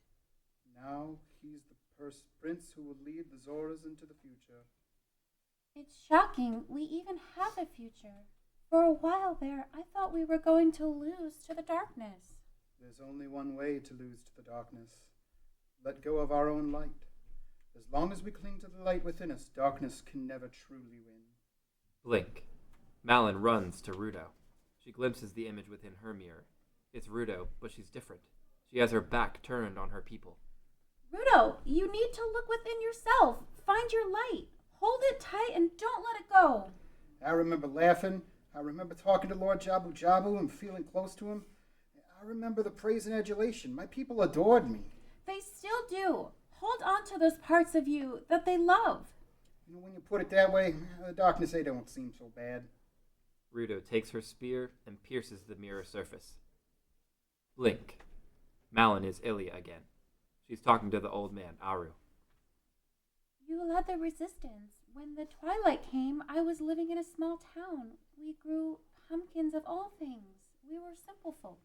Now he's the prince who will lead the Zoras into the future. It's shocking we even have a future. For a while there, I thought we were going to lose to the darkness. There's only one way to lose to the darkness. Let go of our own light. As long as we cling to the light within us, darkness can never truly win. Blink. Malin runs to Rudo. She glimpses the image within her mirror. It's Rudo, but she's different. She has her back turned on her people. Rudo, you need to look within yourself. Find your light. Hold it tight and don't let it go. I remember laughing. I remember talking to Lord Jabu Jabu and feeling close to him. I remember the praise and adulation. My people adored me. They still do. Hold on to those parts of you that they love. When you put it that way, the darkness, they don't seem so bad. Rudo takes her spear and pierces the mirror surface. Blink. Malin is Ilya again. She's talking to the old man, Aru. You led the resistance. When the twilight came, I was living in a small town. We grew pumpkins of all things. We were simple folk.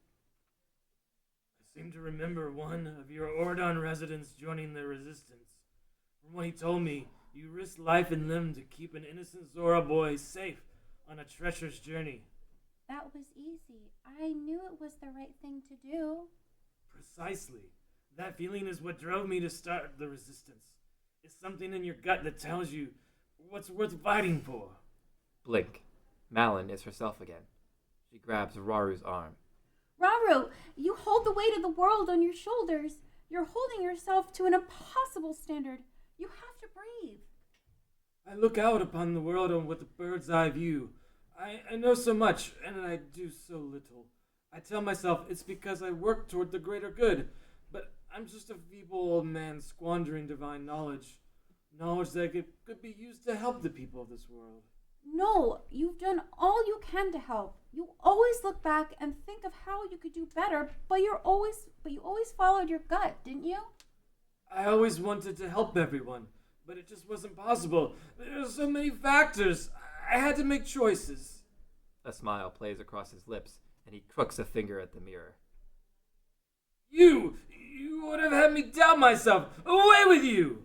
I seem to remember one of your Ordon residents joining the resistance. From what he told me, you risked life and limb to keep an innocent Zora boy safe on a treacherous journey. That was easy. I knew it was the right thing to do. Precisely. That feeling is what drove me to start the resistance. It's something in your gut that tells you what's worth fighting for. Blink. Malin is herself again. She grabs Raru's arm. Raru, you hold the weight of the world on your shoulders. You're holding yourself to an impossible standard. You have to breathe. I look out upon the world with a bird's eye view. I know so much, and I do so little. I tell myself it's because I work toward the greater good, but I'm just a feeble old man squandering divine knowledge. Knowledge that could be used to help the people of this world. No, you've done all you can to help. You always look back and think of how you could do better, but you always followed your gut, didn't you? I always wanted to help everyone, but it just wasn't possible. There are so many factors. I had to make choices. A smile plays across his lips, and he crooks a finger at the mirror. You would have had me doubt myself. Away with you!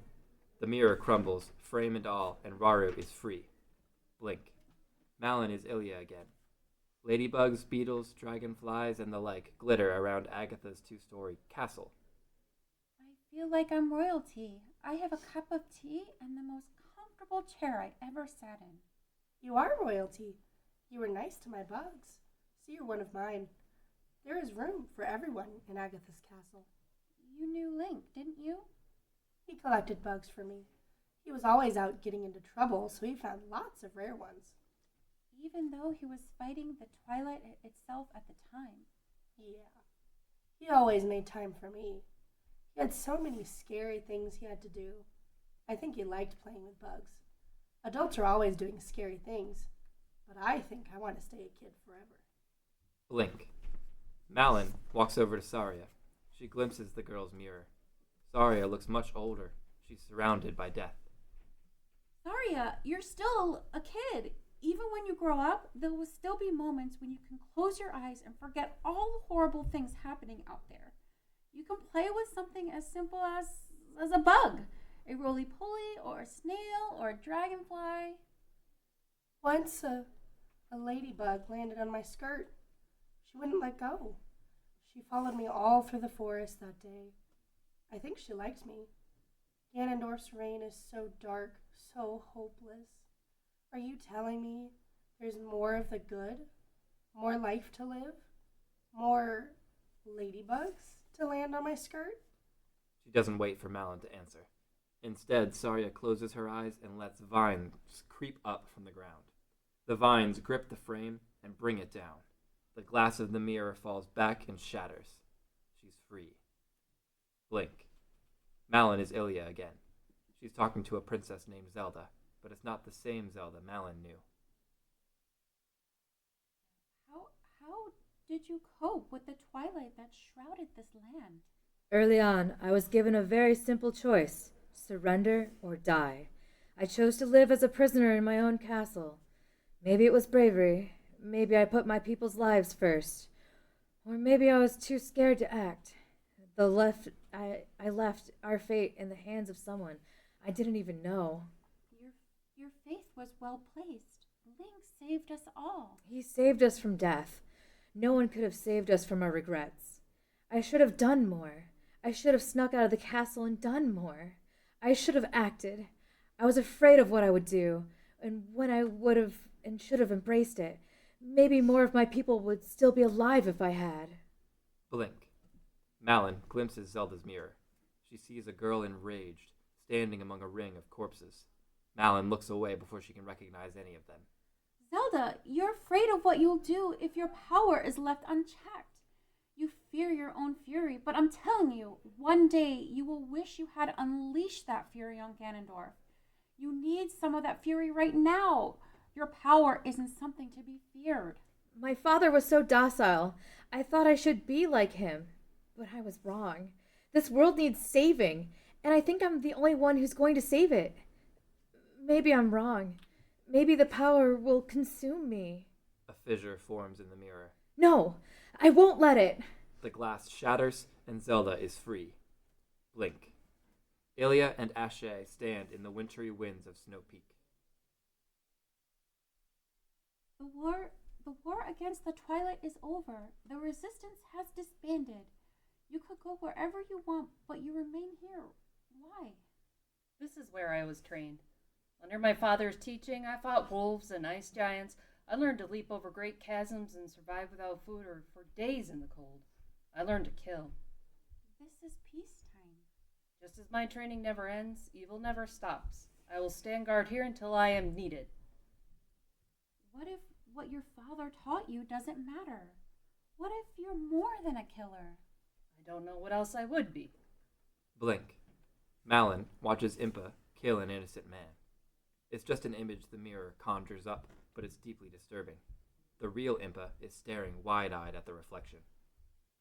The mirror crumbles, frame and all, and Raru is free. Blink. Malin is Ilya again. Ladybugs, beetles, dragonflies, and the like glitter around Agatha's two-story castle. I feel like I'm royalty. I have a cup of tea and the most comfortable chair I ever sat in. You are royalty. You were nice to my bugs, so you're one of mine. There is room for everyone in Agatha's castle. You knew Link, didn't you? He collected bugs for me. He was always out getting into trouble, so he found lots of rare ones. Even though he was fighting the Twilight itself at the time. Yeah. He always made time for me. He had so many scary things he had to do. I think he liked playing with bugs. Adults are always doing scary things, but I think I want to stay a kid forever. Blink. Malin walks over to Saria. She glimpses the girl's mirror. Saria looks much older. She's surrounded by death. Saria, you're still a kid. Even when you grow up, there will still be moments when you can close your eyes and forget all the horrible things happening out there. You can play with something as simple as a bug, a roly-poly, or a snail, or a dragonfly. Once a ladybug landed on my skirt. She wouldn't let go. She followed me all through the forest that day. I think she liked me. Ganondorf's reign is so dark, so hopeless. Are you telling me there's more of the good? More life to live? More ladybugs to land on my skirt? She doesn't wait for Malin to answer. Instead, Saria closes her eyes and lets vines creep up from the ground. The vines grip the frame and bring it down. The glass of the mirror falls back and shatters. She's free. Blink. Malin is Ilya again. She's talking to a princess named Zelda, but it's not the same Zelda Malin knew. How did you cope with the twilight that shrouded this land? Early on, I was given a very simple choice: surrender or die. I chose to live as a prisoner in my own castle. Maybe it was bravery. Maybe I put my people's lives first. Or maybe I was too scared to act. I left our fate in the hands of someone I didn't even know. Your faith was well placed. Link saved us all. He saved us from death. No one could have saved us from our regrets. I should have done more. I should have snuck out of the castle and done more. I should have acted. I was afraid of what I would do, and when I would have and should have embraced it. Maybe more of my people would still be alive if I had. Blink. Malin glimpses Zelda's mirror. She sees a girl enraged, standing among a ring of corpses. Malin looks away before she can recognize any of them. Zelda, you're afraid of what you'll do if your power is left unchecked. You fear your own fury, but I'm telling you, one day you will wish you had unleashed that fury on Ganondorf. You need some of that fury right now. Your power isn't something to be feared. My father was so docile. I thought I should be like him. But I was wrong. This world needs saving, and I think I'm the only one who's going to save it. Maybe I'm wrong. Maybe the power will consume me. A fissure forms in the mirror. No, I won't let it. The glass shatters, and Zelda is free. Blink. Ilya and Ashe stand in the wintry winds of Snow Peak. The war against the Twilight is over. The resistance has disbanded. You could go wherever you want, but you remain here. Why? This is where I was trained. Under my father's teaching, I fought wolves and ice giants. I learned to leap over great chasms and survive without food or for days in the cold. I learned to kill. This is peacetime. Just as my training never ends, evil never stops. I will stand guard here until I am needed. What if what your father taught you doesn't matter? What if you're more than a killer? I don't know what else I would be. Blink. Malin watches Impa kill an innocent man. It's just an image the mirror conjures up, but it's deeply disturbing. The real Impa is staring wide-eyed at the reflection.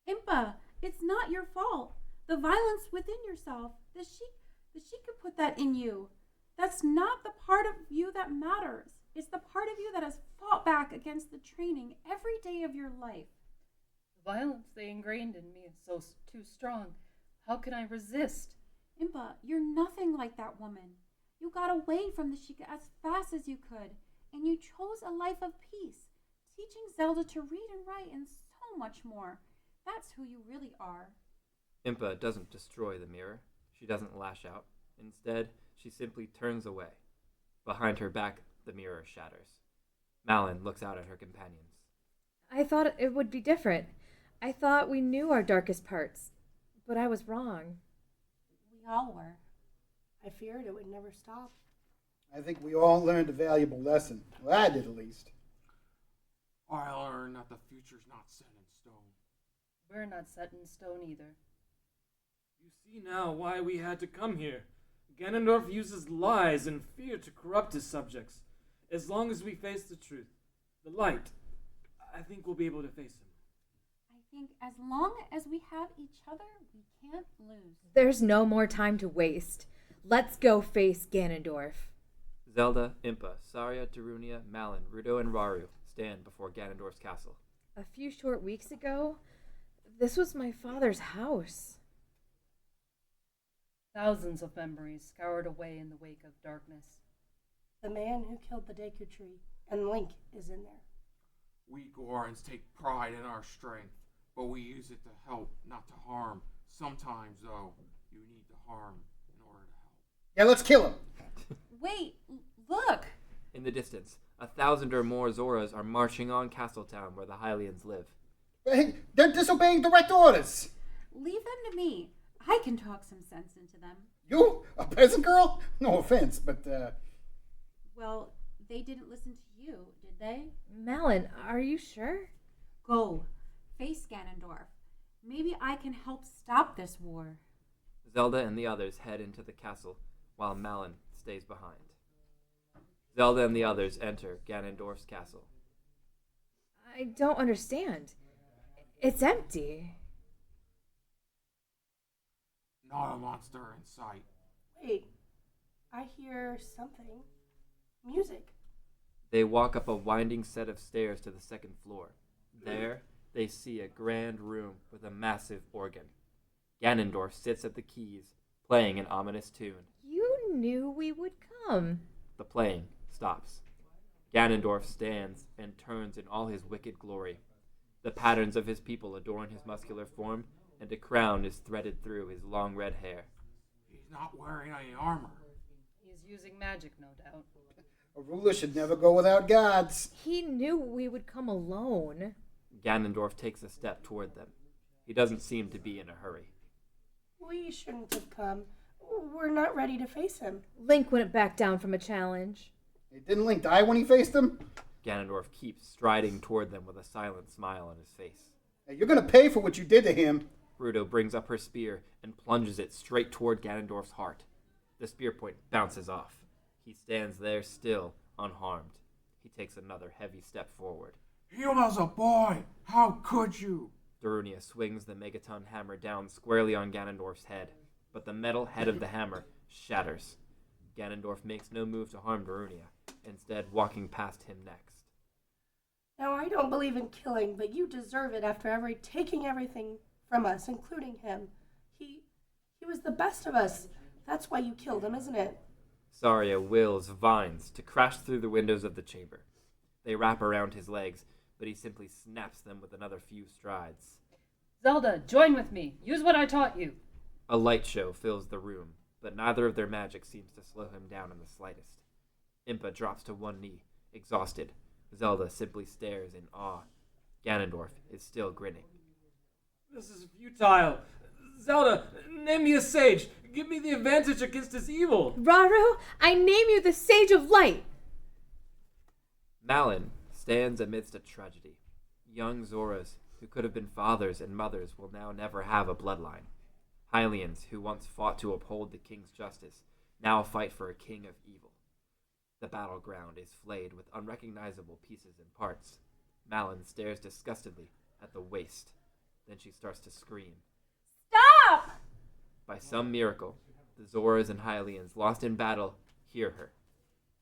Impa, it's not your fault. The violence within yourself, the Sheikah put that in you. That's not the part of you that matters. It's the part of you that has fought back against the training every day of your life. The violence they ingrained in me is so too strong. How can I resist? Impa, you're nothing like that woman. You got away from the Sheikah as fast as you could, and you chose a life of peace, teaching Zelda to read and write and so much more. That's who you really are. Impa doesn't destroy the mirror. She doesn't lash out. Instead, she simply turns away. Behind her back, the mirror shatters. Malin looks out at her companions. I thought it would be different. I thought we knew our darkest parts. But I was wrong. We all were. I feared it would never stop. I think we all learned a valuable lesson. Well, I did at least. I learned that the future's not set in stone. We're not set in stone either. You see now why we had to come here. Ganondorf uses lies and fear to corrupt his subjects. As long as we face the truth, the light, I think we'll be able to face him. I think as long as we have each other, we can't lose. There's no more time to waste. Let's go face Ganondorf. Zelda, Impa, Saria, Darunia, Malin, Rudo, and Raru stand before Ganondorf's castle. A few short weeks ago, this was my father's house. Thousands of memories scoured away in the wake of darkness. The man who killed the Deku Tree, and Link is in there. We Gorons take pride in our strength, but we use it to help, not to harm. Sometimes, though, you need to harm in order to help. Yeah, let's kill him. Wait, look! In the distance, 1,000 or more Zoras are marching on Castletown where the Hylians live. Hey, they're disobeying direct orders. Leave them to me. I can talk some sense into them. You? A peasant girl? No offense, but, Well, they didn't listen to you, did they? Malin, are you sure? Go. Face Ganondorf. Maybe I can help stop this war. Zelda and the others head into the castle, while Malin stays behind. Zelda and the others enter Ganondorf's castle. I don't understand. It's empty. Not a monster in sight. Wait, I hear something. Music. They walk up a winding set of stairs to the second floor. There, they see a grand room with a massive organ. Ganondorf sits at the keys, playing an ominous tune. You knew we would come. The playing stops. Ganondorf stands and turns in all his wicked glory. The patterns of his people adorn his muscular form, and a crown is threaded through his long red hair. He's not wearing any armor. He's using magic, no doubt. a ruler should never go without guards. He knew we would come alone. Ganondorf takes a step toward them. He doesn't seem to be in a hurry. We shouldn't have come. We're not ready to face him. Link wouldn't back down from a challenge. Hey, didn't Link die when he faced him? Ganondorf keeps striding toward them with a silent smile on his face. Hey, you're gonna pay for what you did to him. Ruto brings up her spear and plunges it straight toward Ganondorf's heart. The spear point bounces off. He stands there still, unharmed. He takes another heavy step forward. He was a boy! How could you? Darunia swings the megaton hammer down squarely on Ganondorf's head, but the metal head of the hammer shatters. Ganondorf makes no move to harm Darunia, instead walking past him next. Now, I don't believe in killing, but you deserve it after taking everything from us, including him. He was the best of us. That's why you killed him, isn't it? Saria wills vines to crash through the windows of the chamber. They wrap around his legs, but he simply snaps them with another few strides. Zelda, join with me. Use what I taught you. A light show fills the room, but neither of their magic seems to slow him down in the slightest. Impa drops to one knee, exhausted. Zelda simply stares in awe. Ganondorf is still grinning. This is futile. Zelda, name me a sage. Give me the advantage against this evil. Raru, I name you the Sage of Light. Malon stands amidst a tragedy. Young Zoras, who could have been fathers and mothers, will now never have a bloodline. Hylians, who once fought to uphold the king's justice, now fight for a king of evil. The battleground is flayed with unrecognizable pieces and parts. Malon stares disgustedly at the waste. Then she starts to scream. Stop! By some miracle, the Zoras and Hylians lost in battle hear her.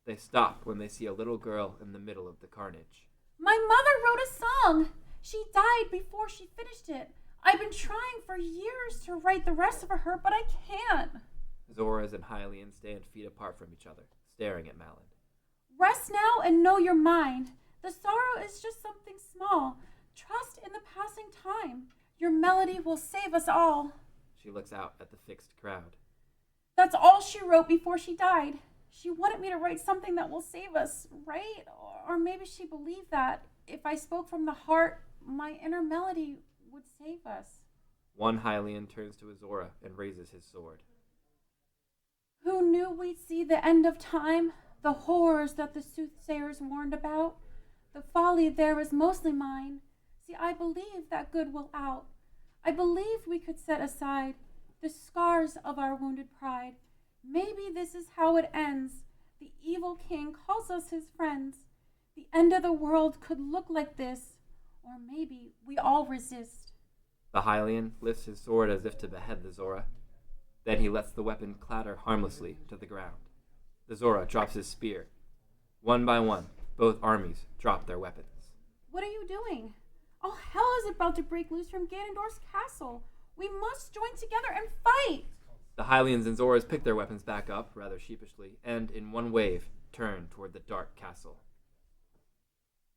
They stop when they see a little girl in the middle of the carnage. My mother wrote a song. She died before she finished it. I've been trying for years to write the rest of her, but I can't. Zoras and Hylians stand feet apart from each other, staring at Malon. Rest now and know your mind. The sorrow is just something small. Trust in the passing time. Your melody will save us all. She looks out at the fixed crowd. That's all she wrote before she died. She wanted me to write something that will save us, right? Or maybe she believed that if I spoke from the heart, my inner melody would save us. One Hylian turns to Azora and raises his sword. Who knew we'd see the end of time? The horrors that the soothsayers warned about? The folly there is mostly mine. See, I believe that good will out. I believe we could set aside the scars of our wounded pride. Maybe this is how it ends. The evil king calls us his friends. The end of the world could look like this, or maybe we all resist. The Hylian lifts his sword as if to behead the Zora. Then he lets the weapon clatter harmlessly to the ground. The Zora drops his spear. One by one, both armies drop their weapons. What are you doing? All hell is about to break loose from Ganondorf's castle. We must join together and fight! The Hylians and Zoras pick their weapons back up, rather sheepishly, and in one wave, turn toward the dark castle.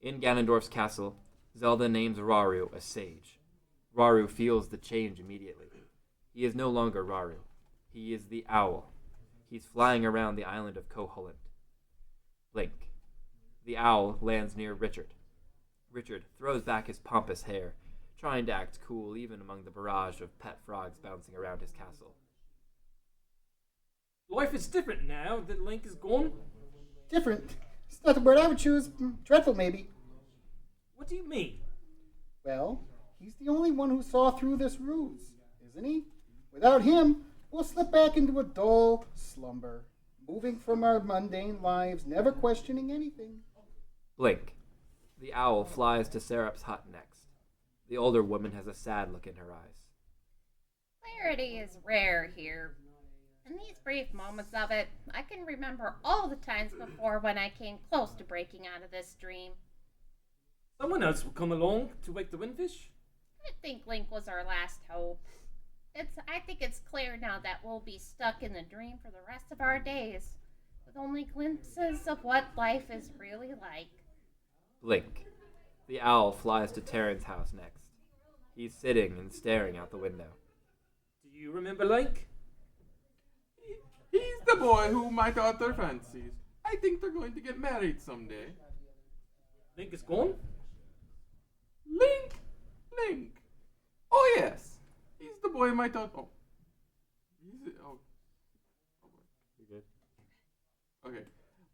In Ganondorf's castle, Zelda names Raru a sage. Raru feels the change immediately. He is no longer Raru. He is the owl. He's flying around the island of Koholint. Blink. The owl lands near Richard. Richard throws back his pompous hair, trying to act cool even among the barrage of pet frogs bouncing around his castle. Life is different now that Link is gone. Different? It's not the word I would choose. Dreadful, maybe. What do you mean? Well, he's the only one who saw through this ruse, isn't he? Without him, we'll slip back into a dull slumber, moving from our mundane lives, never questioning anything. Blink. The owl flies to Serap's hut next. The older woman has a sad look in her eyes. Clarity is rare here. In these brief moments of it, I can remember all the times before when I came close to breaking out of this dream. Someone else will come along to wake the windfish. I think Link was our last hope. I think it's clear now that we'll be stuck in the dream for the rest of our days, with only glimpses of what life is really like. Blink. The owl flies to Terran's house next. He's sitting and staring out the window. Do you remember Link? He's the boy whom my daughter fancies. I think they're going to get married someday. Link is gone? Link. Oh yes, he's the boy my daughter. Oh, he's oh. You good? Okay.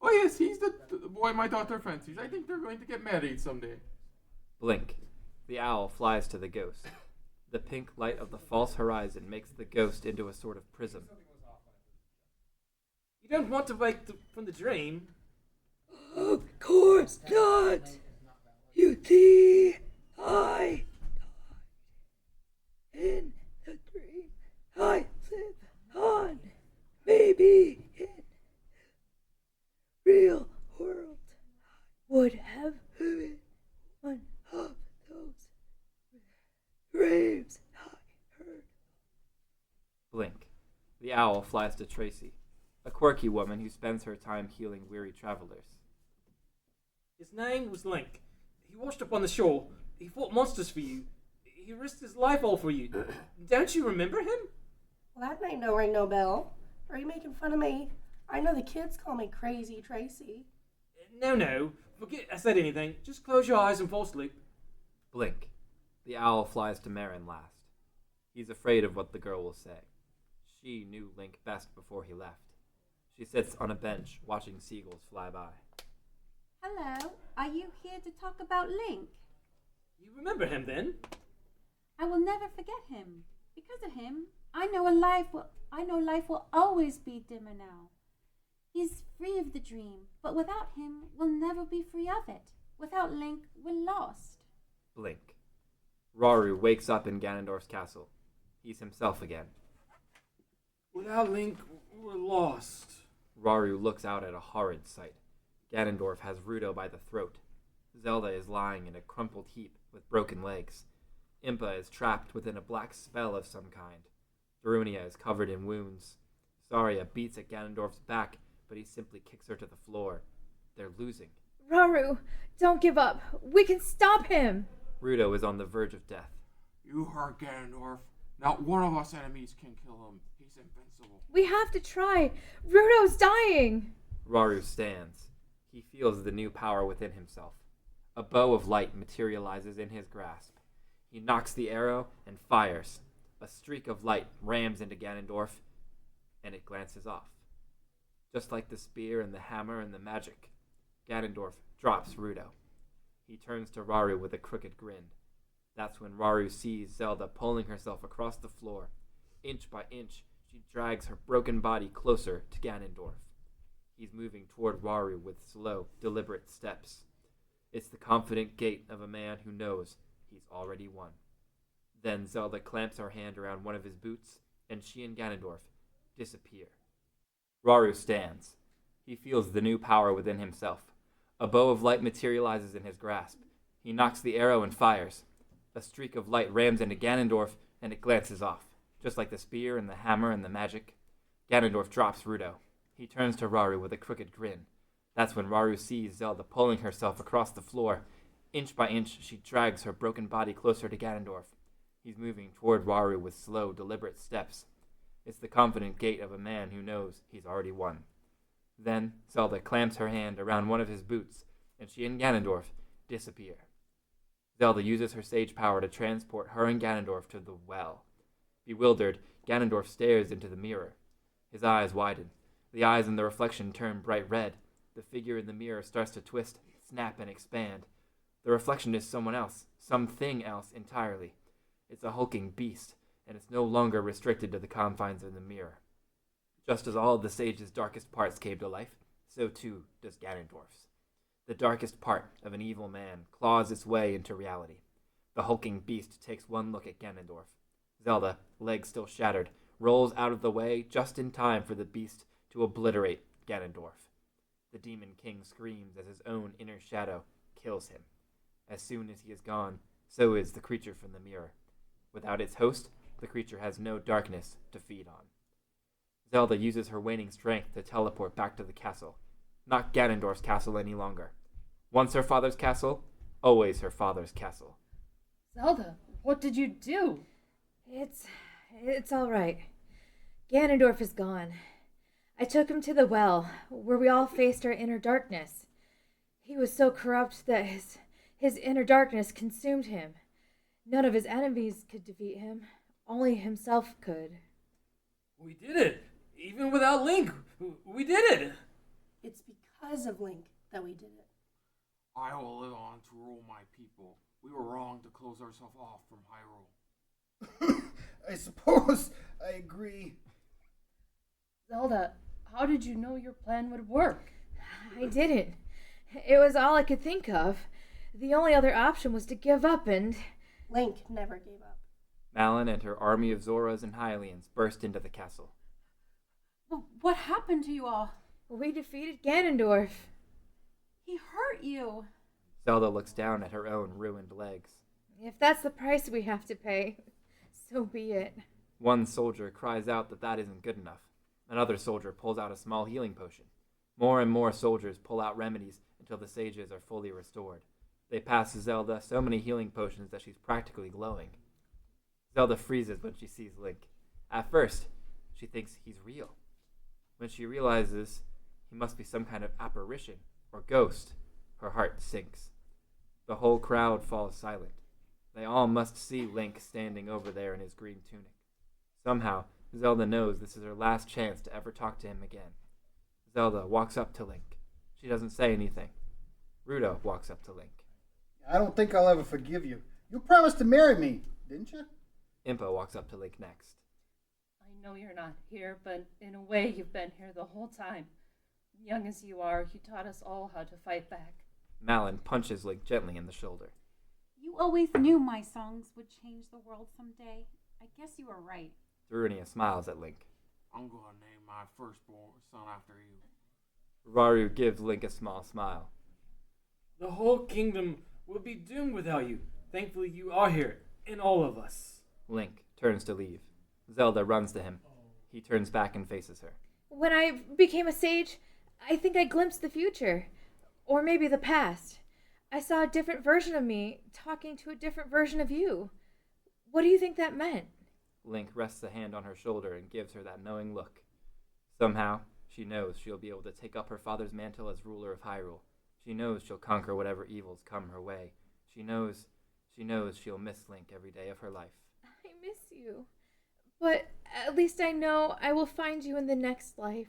Oh, yes, he's the boy my daughter fancies. I think they're going to get married someday. Blink. The owl flies to the ghost. The pink light of the false horizon makes the ghost into a sort of prism. You don't want to wake from the dream. Of course not. You see, I died in the dream. I live on, maybe in real world. Would have been one of those graves I heard. Blink. The owl flies to Tracy, a quirky woman who spends her time healing weary travelers. His name was Link. He washed up on the shore. He fought monsters for you. He risked his life all for you. Don't you remember him? Well, that ain't no ring no bell. Are you making fun of me? I know the kids call me Crazy Tracy. No. Forget I said anything. Just close your eyes and fall asleep. Blink. The owl flies to Marin last. He's afraid of what the girl will say. She knew Link best before he left. She sits on a bench watching seagulls fly by. Hello, are you here to talk about Link? You remember him then? I will never forget him. Because of him, I know life will always be dimmer now. He's free of the dream, but without him, we'll never be free of it. Without Link, we're lost. Blink. Rauru wakes up in Ganondorf's castle. He's himself again. Without Link, we're lost. Rauru looks out at a horrid sight. Ganondorf has Ruto by the throat. Zelda is lying in a crumpled heap with broken legs. Impa is trapped within a black spell of some kind. Darunia is covered in wounds. Saria beats at Ganondorf's back, but he simply kicks her to the floor. They're losing. Rauru, don't give up. We can stop him. Ruto is on the verge of death. You heard Ganondorf. Not one of us enemies can kill him. He's invincible. We have to try. Ruto's dying. Rauru stands. He feels the new power within himself. A bow of light materializes in his grasp. He knocks the arrow and fires. A streak of light rams into Ganondorf, and it glances off. Just like the spear and the hammer and the magic, Ganondorf drops Ruto. He turns to Rauru with a crooked grin. That's when Rauru sees Zelda pulling herself across the floor. Inch by inch, she drags her broken body closer to Ganondorf. He's moving toward Rauru with slow, deliberate steps. It's the confident gait of a man who knows he's already won. Then Zelda clamps her hand around one of his boots, and she and Ganondorf disappear. Rauru stands. He feels the new power within himself. A bow of light materializes in his grasp. He knocks the arrow and fires. A streak of light rams into Ganondorf, and it glances off. Just like the spear and the hammer and the magic, Ganondorf drops Ruto. He turns to Rauru with a crooked grin. That's when Rauru sees Zelda pulling herself across the floor. Inch by inch, she drags her broken body closer to Ganondorf. He's moving toward Rauru with slow, deliberate steps. It's the confident gait of a man who knows he's already won. Then Zelda clamps her hand around one of his boots, and she and Ganondorf disappear. Zelda uses her sage power to transport her and Ganondorf to the well. Bewildered, Ganondorf stares into the mirror. His eyes widen. The eyes in the reflection turn bright red. The figure in the mirror starts to twist, snap, and expand. The reflection is someone else, something else entirely. It's a hulking beast, and it's no longer restricted to the confines of the mirror. Just as all of the sage's darkest parts came to life, so too does Ganondorf's. The darkest part of an evil man claws its way into reality. The hulking beast takes one look at Ganondorf. Zelda, legs still shattered, rolls out of the way just in time for the beast to obliterate Ganondorf. The Demon King screams as his own inner shadow kills him. As soon as he is gone, so is the creature from the mirror. Without its host, the creature has no darkness to feed on. Zelda uses her waning strength to teleport back to the castle. Not Ganondorf's castle any longer. Once her father's castle, always her father's castle. Zelda, what did you do? It's all right. Ganondorf is gone. I took him to the well, where we all faced our inner darkness. He was so corrupt that his inner darkness consumed him. None of his enemies could defeat him. Only himself could. We did it! Even without Link! We did it! It's because of Link that we did it. I will live on to rule my people. We were wrong to close ourselves off from Hyrule. I suppose I agree. Zelda, how did you know your plan would work? I didn't. It was all I could think of. The only other option was to give up and... Link never gave up. Malin and her army of Zoras and Hylians burst into the castle. What happened to you all? We defeated Ganondorf. He hurt you. Zelda looks down at her own ruined legs. If that's the price we have to pay, so be it. One soldier cries out that isn't good enough. Another soldier pulls out a small healing potion. More and more soldiers pull out remedies until the sages are fully restored. They pass Zelda so many healing potions that she's practically glowing. Zelda freezes when she sees Link. At first, she thinks he's real. When she realizes he must be some kind of apparition or ghost, her heart sinks. The whole crowd falls silent. They all must see Link standing over there in his green tunic. Somehow, Zelda knows this is her last chance to ever talk to him again. Zelda walks up to Link. She doesn't say anything. Ruto walks up to Link. I don't think I'll ever forgive you. You promised to marry me, didn't you? Impa walks up to Link next. I know you're not here, but in a way you've been here the whole time. Young as you are, you taught us all how to fight back. Malin punches Link gently in the shoulder. You always knew my songs would change the world someday. I guess you were right. Darunia smiles at Link. I'm gonna name my firstborn son after you. Raru gives Link a small smile. The whole kingdom would be doomed without you. Thankfully, you are here, and all of us. Link turns to leave. Zelda runs to him. He turns back and faces her. When I became a sage, I think I glimpsed the future. Or maybe the past. I saw a different version of me talking to a different version of you. What do you think that meant? Link rests a hand on her shoulder and gives her that knowing look. Somehow, she knows she'll be able to take up her father's mantle as ruler of Hyrule. She knows she'll conquer whatever evils come her way. She knows she'll miss Link every day of her life. I miss you. But at least I know I will find you in the next life.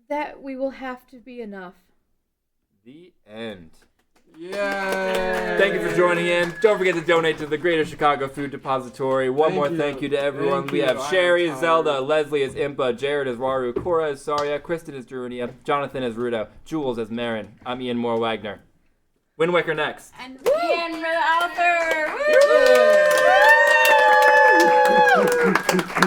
That we will have to be enough. The end. Yay! Thank you for joining in. Don't forget to donate to the Greater Chicago Food Depository. One more thank you to everyone. Thank We you. have I Sherry, am Zelda, tired. Leslie as Impa, Jared as Waru, Cora as Saria, Kristen as Darunia, Jonathan as Rudo, Jules as Marin. I'm Ian Moore Wagner. Wind Waker next. And Ian Alfer! Woo!